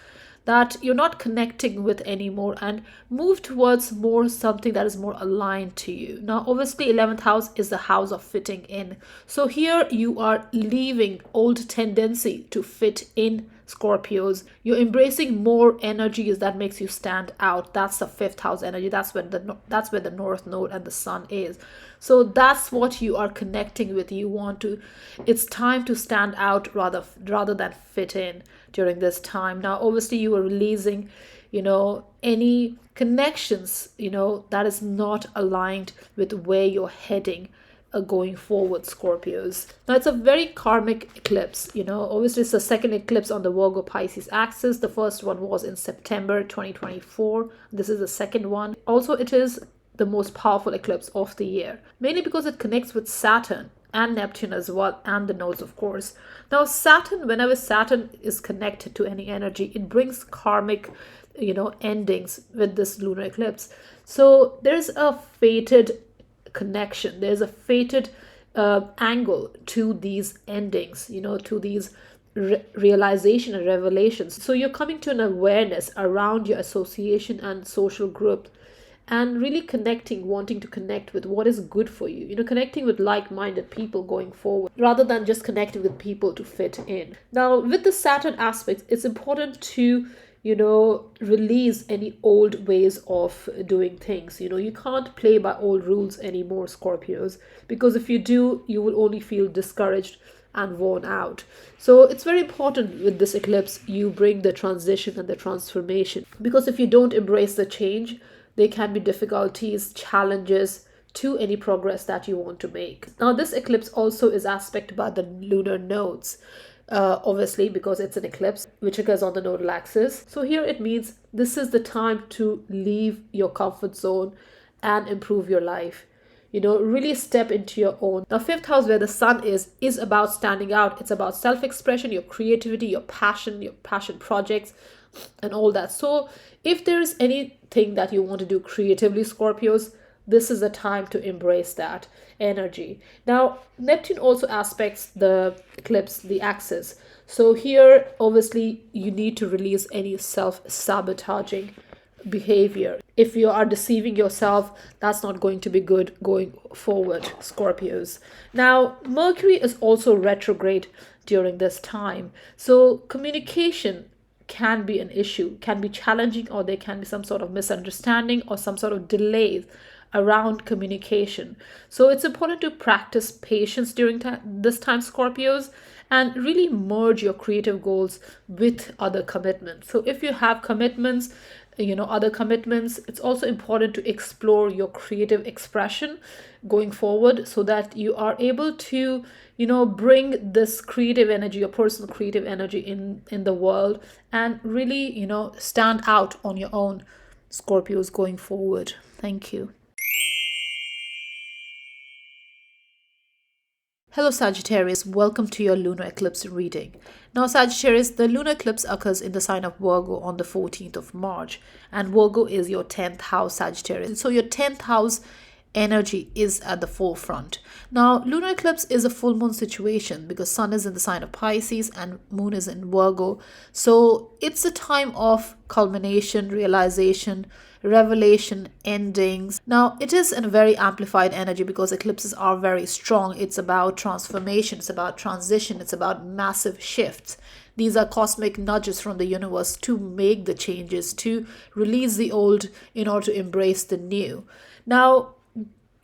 that you're not connecting with anymore, and move towards more something that is more aligned to you. Now, obviously, 11th house is the house of fitting in. So here you are leaving old tendency to fit in, Scorpios. You're embracing more energies that makes you stand out. That's the 5th house energy. That's where the North Node and the Sun is. So that's what you are connecting with. It's time to stand out rather than fit in during this time. Now, obviously, you are releasing, any connections, that is not aligned with where you're heading going forward, Scorpios. Now, it's a very karmic eclipse. Obviously, it's the second eclipse on the Virgo Pisces axis. The first one was in September 2024. This is the second one. Also, it is the most powerful eclipse of the year, mainly because it connects with Saturn and Neptune as well, and the nodes, of course. Now, whenever Saturn is connected to any energy, it brings karmic, endings with this lunar eclipse. So there's a fated connection. There's a fated angle to these endings, to these realization and revelations. So you're coming to an awareness around your association and social group and really connecting, wanting to connect with what is good for you, connecting with like-minded people going forward rather than just connecting with people to fit in. Now, with the Saturn aspects, it's important to release any old ways of doing things. You can't play by old rules anymore, Scorpios, because if you do, you will only feel discouraged and worn out. So it's very important with this eclipse you bring the transition and the transformation, because if you don't embrace the change, there can be difficulties, challenges to any progress that you want to make. Now, this eclipse also is aspected by the lunar nodes, obviously, because it's an eclipse which occurs on the nodal axis. So here it means this is the time to leave your comfort zone and improve your life. Really step into your own. Now, fifth house, where the sun is about standing out. It's about self-expression, your creativity, your passion projects, and all that. So if there is anything that you want to do creatively, Scorpios, this is a time to embrace that energy. Now, Neptune also aspects the eclipse, the axis. So here, obviously, you need to release any self-sabotaging behavior. If you are deceiving yourself, that's not going to be good going forward, Scorpios. Now, Mercury is also retrograde during this time. So communication can be an issue, can be challenging, or there can be some sort of misunderstanding or some sort of delays around communication. So it's important to practice patience during this time, Scorpios, and really merge your creative goals with other commitments. So if you have commitments, other commitments, it's also important to explore your creative expression going forward, so that you are able to bring this creative energy, your personal creative energy in the world, and really stand out on your own, Scorpios, going forward. Thank you. Hello Sagittarius, welcome to your lunar eclipse reading. Now Sagittarius, the lunar eclipse occurs in the sign of Virgo on the 14th of March, and Virgo is your 10th house, Sagittarius. So your 10th house energy is at the forefront. Now, lunar eclipse is a full moon situation because sun is in the sign of Pisces and moon is in Virgo. So it's a time of culmination, realization, revelation, endings. Now, it is in a very amplified energy because eclipses are very strong. It's about transformation, it's about transition, it's about massive shifts. These are cosmic nudges from the universe to make the changes, to release the old in order to embrace the new. Now,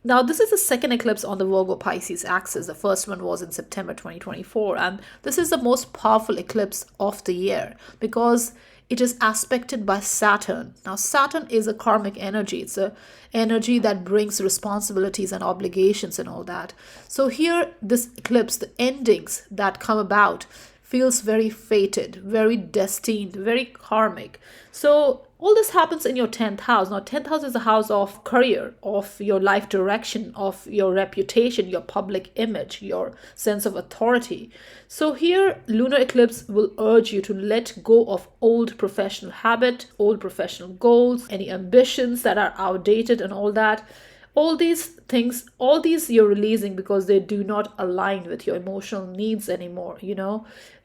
this is the second eclipse on the Virgo Pisces axis. The first one was in September 2024, and this is the most powerful eclipse of the year because it is aspected by Saturn. Now, Saturn is a karmic energy. It's an energy that brings responsibilities and obligations and all that. So here, this eclipse, the endings that come about, feels very fated, very destined, very karmic. So all this happens in your 10th house. Now, 10th house is the house of career, of your life direction, of your reputation, your public image, your sense of authority. So here, lunar eclipse will urge you to let go of old professional habit, old professional goals, any ambitions that are outdated and all that. All these things, all these you're releasing because they do not align with your emotional needs anymore,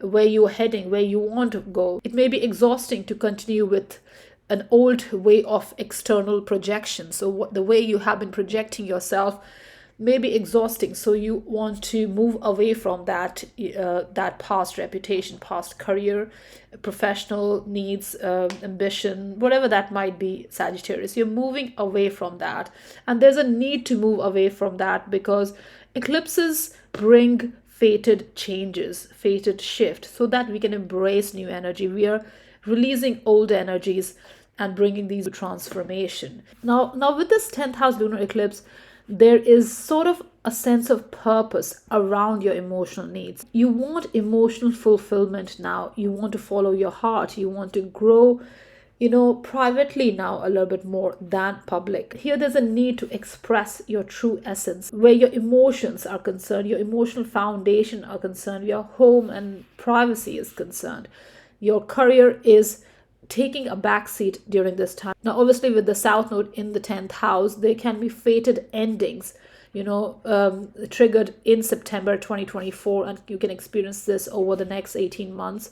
where you're heading, where you want to go. It may be exhausting to continue with an old way of external projection. So the way you have been projecting yourself may be exhausting. So you want to move away from that past reputation, past career, professional needs, ambition, whatever that might be, Sagittarius. You're moving away from that. And there's a need to move away from that because eclipses bring fated changes, fated shift, so that we can embrace new energy. We are releasing old energies and bringing these to transformation. Now with this 10th house lunar eclipse, there is sort of a sense of purpose around your emotional needs. You want emotional fulfillment now. You want to follow your heart. You want to grow, privately now a little bit more than public. Here there's a need to express your true essence, where your emotions are concerned, your emotional foundation are concerned, your home and privacy is concerned. Your career is taking a backseat during this time. Now, obviously, with the South Node in the 10th house, there can be fated endings, triggered in September 2024, and you can experience this over the next 18 months.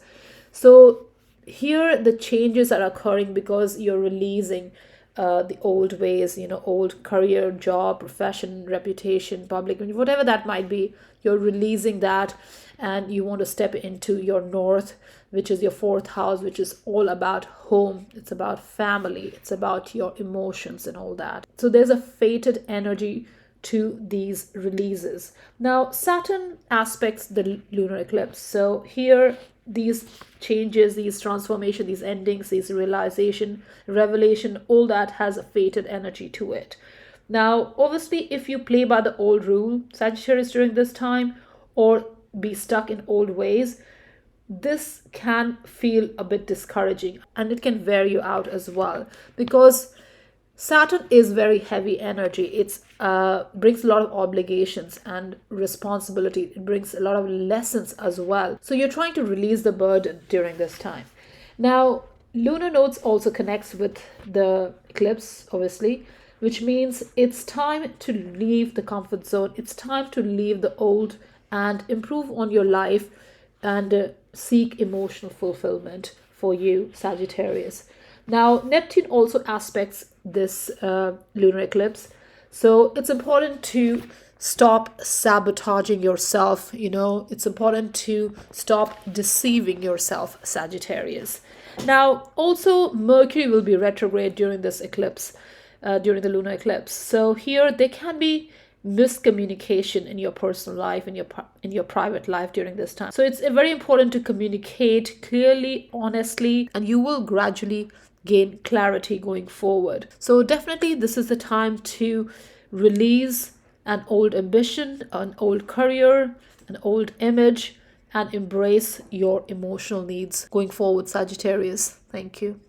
So here, the changes are occurring because you're releasing the old ways, old career, job, profession, reputation, public, whatever that might be. You're releasing that, and you want to step into your north, which is your fourth house, which is all about home. It's about family. It's about your emotions and all that. So there's a fated energy to these releases. Now, Saturn aspects the lunar eclipse. So here, these changes, these transformation, these endings, these realization, revelation, all that has a fated energy to it. Now, obviously, if you play by the old rule, Sagittarius, during this time, or be stuck in old ways, this can feel a bit discouraging, and it can wear you out as well, because Saturn is very heavy energy. It's brings a lot of obligations and responsibility. It brings a lot of lessons as well. So you're trying to release the burden during this time. Now, lunar nodes also connects with the eclipse, obviously, which means it's time to leave the comfort zone. It's time to leave the old and improve on your life and seek emotional fulfillment for you, Sagittarius. Now, Neptune also aspects this lunar eclipse. So it's important to stop sabotaging yourself. It's important to stop deceiving yourself, Sagittarius. Now, also, Mercury will be retrograde during this eclipse, during the lunar eclipse. So here there can be miscommunication in your personal life, in your private life during this time. So it's very important to communicate clearly, honestly, and you will gradually gain clarity going forward. So definitely this is the time to release an old ambition, an old career, an old image, and embrace your emotional needs going forward, Sagittarius. Thank you.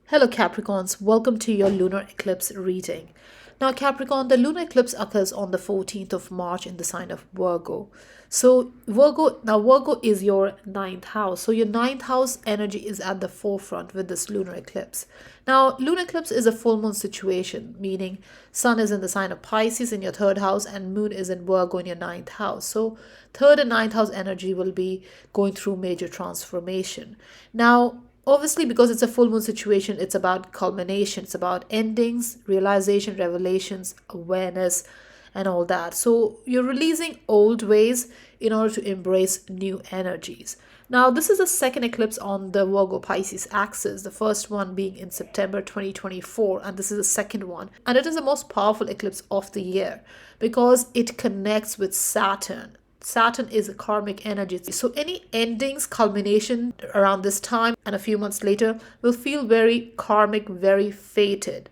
Hello Capricorns, welcome to your lunar eclipse reading. Now Capricorn, the lunar eclipse occurs on the 14th of March in the sign of Virgo. So Virgo is your ninth house. So your ninth house energy is at the forefront with this lunar eclipse. Now, lunar eclipse is a full moon situation, meaning sun is in the sign of Pisces in your third house and moon is in Virgo in your ninth house. So third and ninth house energy will be going through major transformation. Now, obviously, because it's a full moon situation, it's about culmination, it's about endings, realization, revelations, awareness, and all that. So you're releasing old ways in order to embrace new energies. Now, this is the second eclipse on the Virgo Pisces axis, the first one being in September 2024, and this is the second one. And it is the most powerful eclipse of the year because it connects with Saturn. Saturn is a karmic energy. So any endings, culmination around this time and a few months later will feel very karmic, very fated.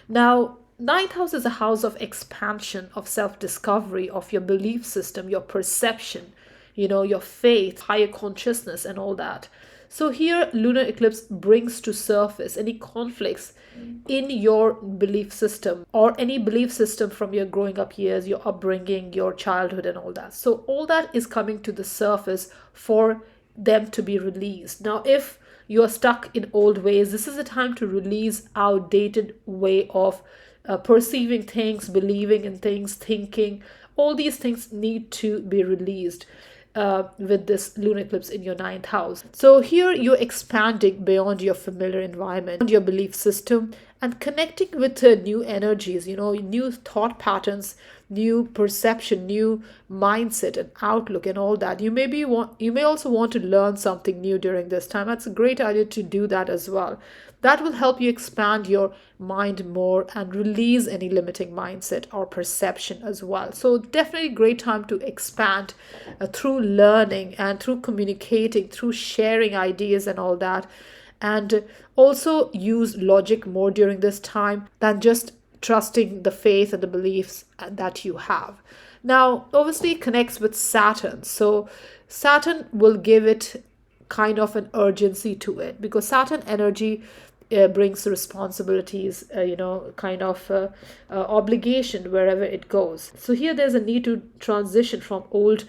Now, ninth house is a house of expansion, of self-discovery, of your belief system, your perception, your faith, higher consciousness, and all that. So here, lunar eclipse brings to surface any conflicts in your belief system or any belief system from your growing up years, your upbringing, your childhood, and all that. So all that is coming to the surface for them to be released. Now, if you are stuck in old ways, this is a time to release outdated way of perceiving things, believing in things, thinking. All these things need to be released with this lunar eclipse in your ninth house. So here you're expanding beyond your familiar environment, your belief system, and connecting with new energies, new thought patterns, new perception, new mindset and outlook and all that. You may also want to learn something new during this time. That's a great idea to do that as well. That will help you expand your mind more and release any limiting mindset or perception as well. So definitely great time to expand through learning and through communicating, through sharing ideas and all that. And also use logic more during this time than just trusting the faith and the beliefs that you have. Now, obviously it connects with Saturn. So Saturn will give it kind of an urgency to it because Saturn energy brings responsibilities, obligation wherever it goes. So here there's a need to transition from old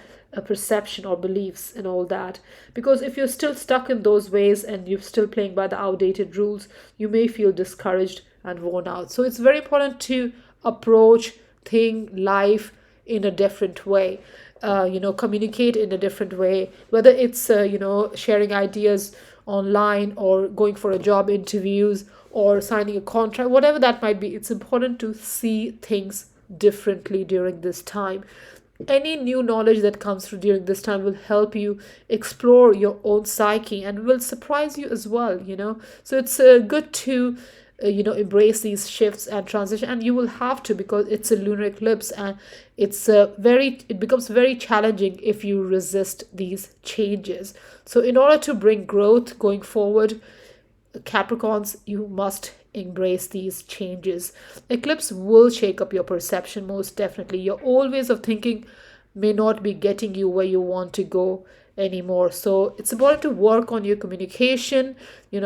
perception or beliefs and all that, because if you're still stuck in those ways and you're still playing by the outdated rules, you may feel discouraged and worn out. So it's very important to approach life in a different way. Communicate in a different way, whether it's sharing ideas online or going for a job interviews or signing a contract, whatever that might be. It's important to see things differently during this time. Any new knowledge that comes through during this time will help you explore your own psyche and will surprise you as well. So it's good to embrace these shifts and transition, and you will have to, because it's a lunar eclipse, and it becomes very challenging if you resist these changes. So in order to bring growth going forward, Capricorns, you must embrace these changes. Eclipse will shake up your perception, most definitely. Your old ways of thinking may not be getting you where you want to go anymore. So it's important to work on your communication,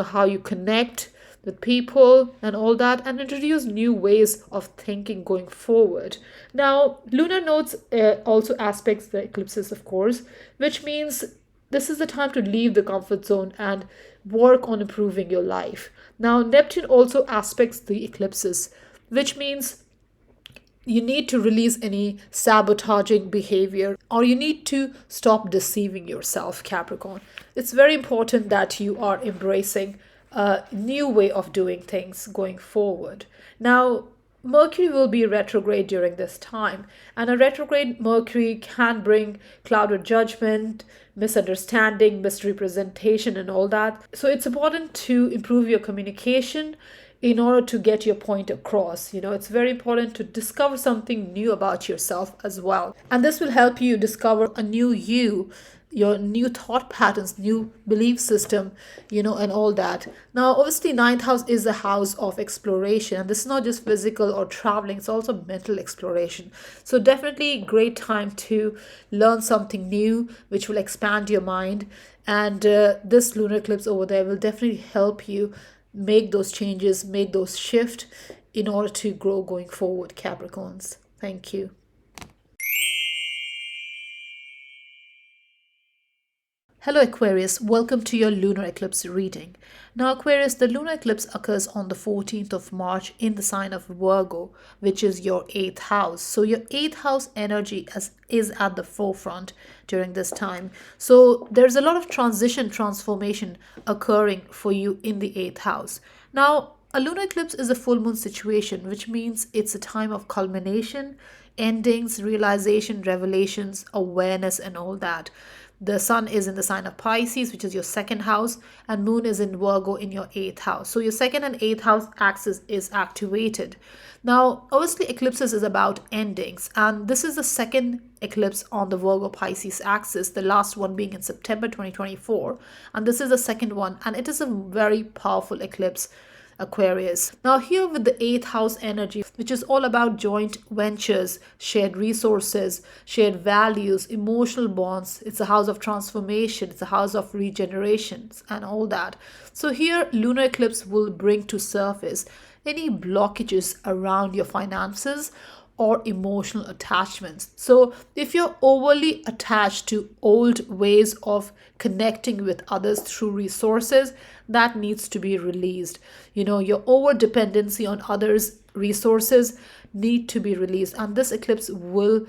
how you connect with people and all that, and introduce new ways of thinking going forward. Now, lunar nodes also aspects the eclipses, of course, which means this is the time to leave the comfort zone and work on improving your life. Now, Neptune also aspects the eclipses, which means you need to release any sabotaging behavior, or you need to stop deceiving yourself, Capricorn. It's very important that you are embracing a new way of doing things going forward. Now, Mercury will be retrograde during this time, and a retrograde Mercury can bring clouded judgment, misunderstanding, misrepresentation, and all that. So it's important to improve your communication in order to get your point across. It's very important to discover something new about yourself as well. And this will help you discover a new you, your new thought patterns, new belief system, and all that. Now, obviously, ninth house is a house of exploration, and this is not just physical or traveling, it's also mental exploration. So definitely great time to learn something new, which will expand your mind. And this lunar eclipse over there will definitely help you make those changes, make those shift in order to grow going forward, Capricorns. Thank you. Hello Aquarius, welcome to your lunar eclipse reading. Now Aquarius, the lunar eclipse occurs on the 14th of March in the sign of Virgo, which is your 8th house. So your 8th house energy is at the forefront during this time. So there's a lot of transformation occurring for you in the 8th house. Now, a lunar eclipse is a full moon situation, which means it's a time of culmination, endings, realization, revelations, awareness, and all that. The sun is in the sign of Pisces, which is your 2nd house, and moon is in Virgo in your 8th house. So your 2nd and 8th house axis is activated. Now, obviously, eclipses is about endings, and this is the 2nd eclipse on the Virgo Pisces axis, the last one being in September 2024, and this is the 2nd one, and it is a very powerful eclipse, Aquarius. Now here with the 8th house energy, which is all about joint ventures, shared resources, shared values, emotional bonds. It's a house of transformation. It's a house of regenerations and all that. So here lunar eclipse will bring to surface any blockages around your finances or emotional attachments. So if you're overly attached to old ways of connecting with others through resources, that needs to be released. Your over dependency on others' resources need to be released, and this eclipse will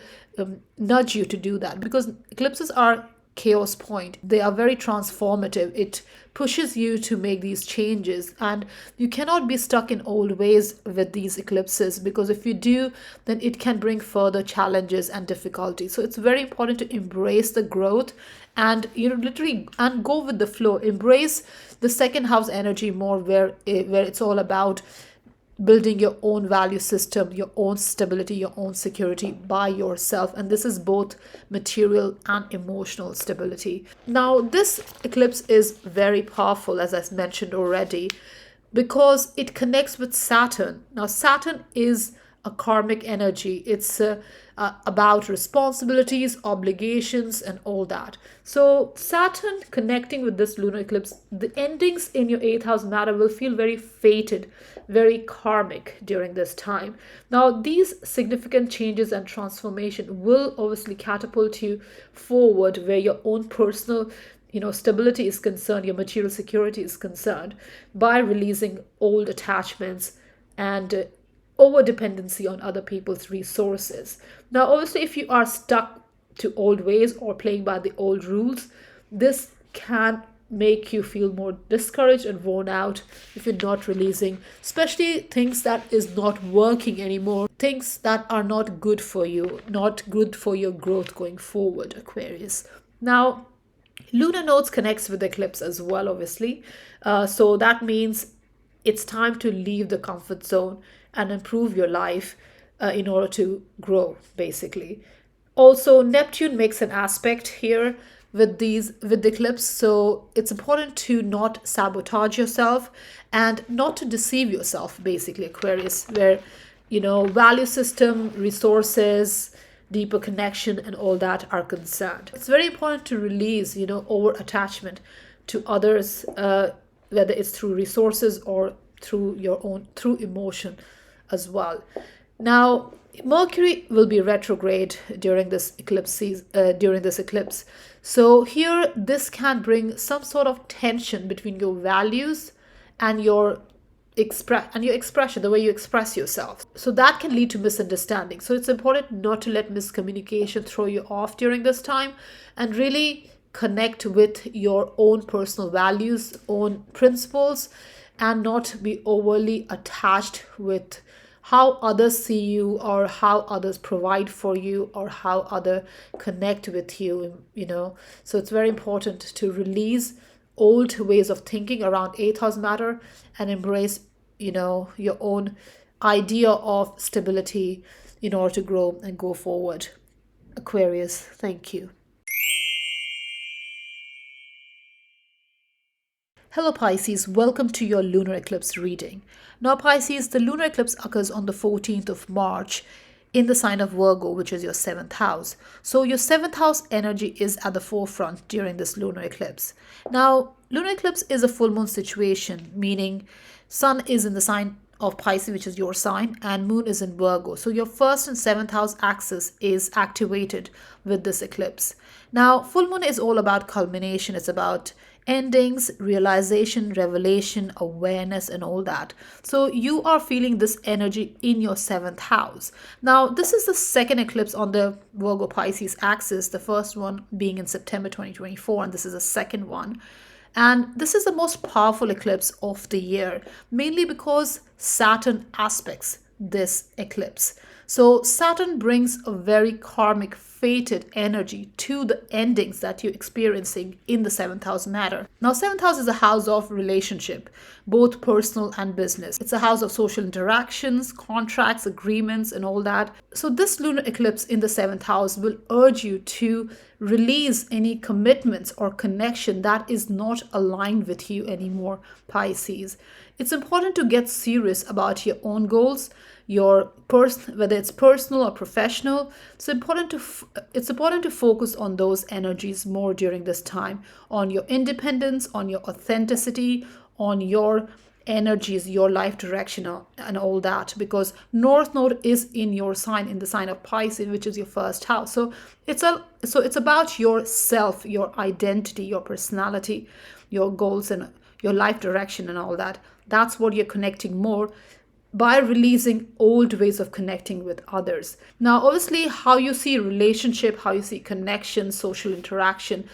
nudge you to do that, because eclipses are chaos point. They are very transformative. It pushes you to make these changes, and you cannot be stuck in old ways with these eclipses, because if you do, then it can bring further challenges and difficulties. So it's very important to embrace the growth and literally and go with the flow. Embrace the 2nd house energy more, where it's all about building your own value system, your own stability, your own security by yourself. And this is both material and emotional stability. Now, this eclipse is very powerful, as I mentioned already, because it connects with Saturn. Now, Saturn is a karmic energy. It's about responsibilities, obligations, and all that. So Saturn connecting with this lunar eclipse, the endings in your 8th house matter will feel very fated, very karmic during this time. Now, these significant changes and transformation will obviously catapult you forward where your own personal stability is concerned, your material security is concerned, by releasing old attachments and over dependency on other people's resources. Now, obviously, if you are stuck to old ways or playing by the old rules, this can make you feel more discouraged and worn out if you're not releasing, especially things that is not working anymore, things that are not good for you, not good for your growth going forward, Aquarius. Now, lunar nodes connects with the eclipse as well, obviously. So that means it's time to leave the comfort zone and improve your life in order to grow, basically. Also, Neptune makes an aspect here with the eclipse, so it's important to not sabotage yourself and not to deceive yourself, basically, Aquarius, where value system, resources, deeper connection and all that are concerned. It's very important to release over attachment to others, whether it's through resources or through emotion as well. Now, Mercury will be retrograde during this eclipse. So here, this can bring some sort of tension between your values and your expression, the way you express yourself. So that can lead to misunderstanding. So it's important not to let miscommunication throw you off during this time, and really connect with your own personal values, own principles, and not be overly attached with how others see you, or how others provide for you, or how others connect with you. So it's very important to release old ways of thinking around 8th house matter and embrace your own idea of stability in order to grow and go forward. Aquarius, thank you. Hello Pisces, welcome to your lunar eclipse reading. Now Pisces, the lunar eclipse occurs on the 14th of March in the sign of Virgo, which is your 7th house. So your 7th house energy is at the forefront during this lunar eclipse. Now, lunar eclipse is a full moon situation, meaning sun is in the sign of Pisces, which is your sign, and moon is in Virgo. So your 1st and 7th house axis is activated with this eclipse. Now, full moon is all about culmination. It's about endings, realization, revelation, awareness, and all that. So you are feeling this energy in your 7th house. Now, this is the second eclipse on the Virgo Pisces axis, the first one being in September 2024, and this is the second one. And this is the most powerful eclipse of the year, mainly because Saturn aspects this eclipse. So Saturn brings a very karmic, fated energy to the endings that you're experiencing in the 7th house matter. Now, 7th house is a house of relationship, both personal and business. It's a house of social interactions, contracts, agreements, and all that. So this lunar eclipse in the 7th house will urge you to release any commitments or connection that is not aligned with you anymore, Pisces. It's important to get serious about your own goals, whether it's personal or professional. It's important to focus on those energies more during this time, on your independence, on your authenticity, on your energies, your life direction, and all that, because North Node is in your sign, in the sign of Pisces, which is your 1st house. So it's about yourself, your identity, your personality, your goals, and your life direction, and all that. That's what you're connecting more by releasing old ways of connecting with others. Now, obviously, how you see relationship, how you see connection, social interaction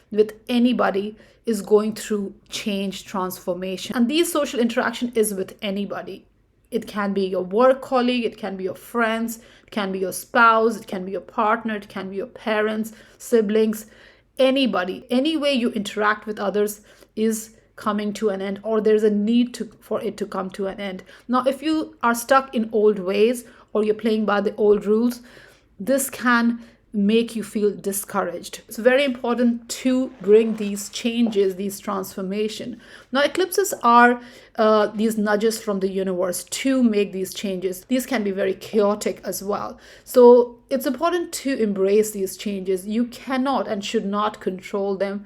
with anybody is going through change, transformation. And these social interaction is with anybody. It can be your work colleague, it can be your friends, it can be your spouse, it can be your partner, it can be your parents, siblings, anybody. Any way you interact with others is coming to an end, or there's a need for it to come to an end. Now, if you are stuck in old ways, or you're playing by the old rules, this can make you feel discouraged. It's very important to bring these changes, these transformation. Now, eclipses are these nudges from the universe to make these changes. These can be very chaotic as well. So it's important to embrace these changes. You cannot and should not control them.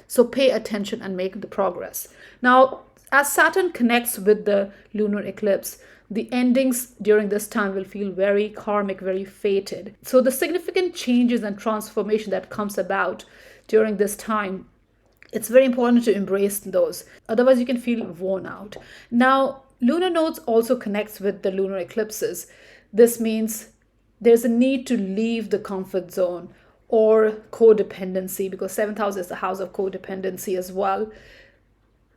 So pay attention and make the progress. Now, as Saturn connects with the lunar eclipse, the endings during this time will feel very karmic, very fated. So the significant changes and transformation that comes about during this time, it's very important to embrace those. Otherwise, you can feel worn out. Now, lunar nodes also connects with the lunar eclipses. This means there's a need to leave the comfort zone, or codependency, because 7th house is the house of codependency as well,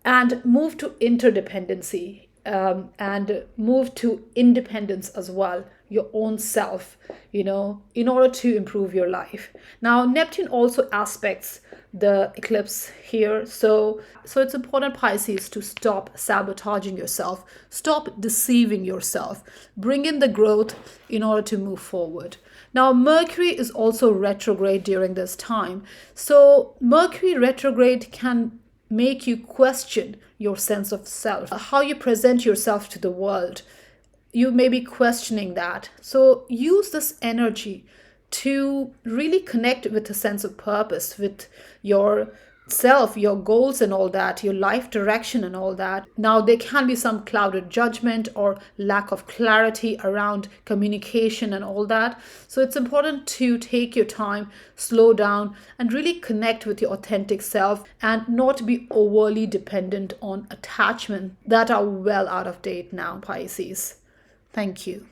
and move to interdependency, and move to independence as well, your own self, in order to improve your life. Now, Neptune also aspects the eclipse here. So it's important, Pisces, to stop sabotaging yourself, stop deceiving yourself, bring in the growth in order to move forward. Now, Mercury is also retrograde during this time. So Mercury retrograde can make you question your sense of self, how you present yourself to the world. You may be questioning that. So use this energy to really connect with a sense of purpose, with your self, your goals and all that, your life direction and all that. Now, there can be some clouded judgment or lack of clarity around communication and all that. So it's important to take your time, slow down, and really connect with your authentic self and not be overly dependent on attachment that are well out of date now, Pisces. Thank you.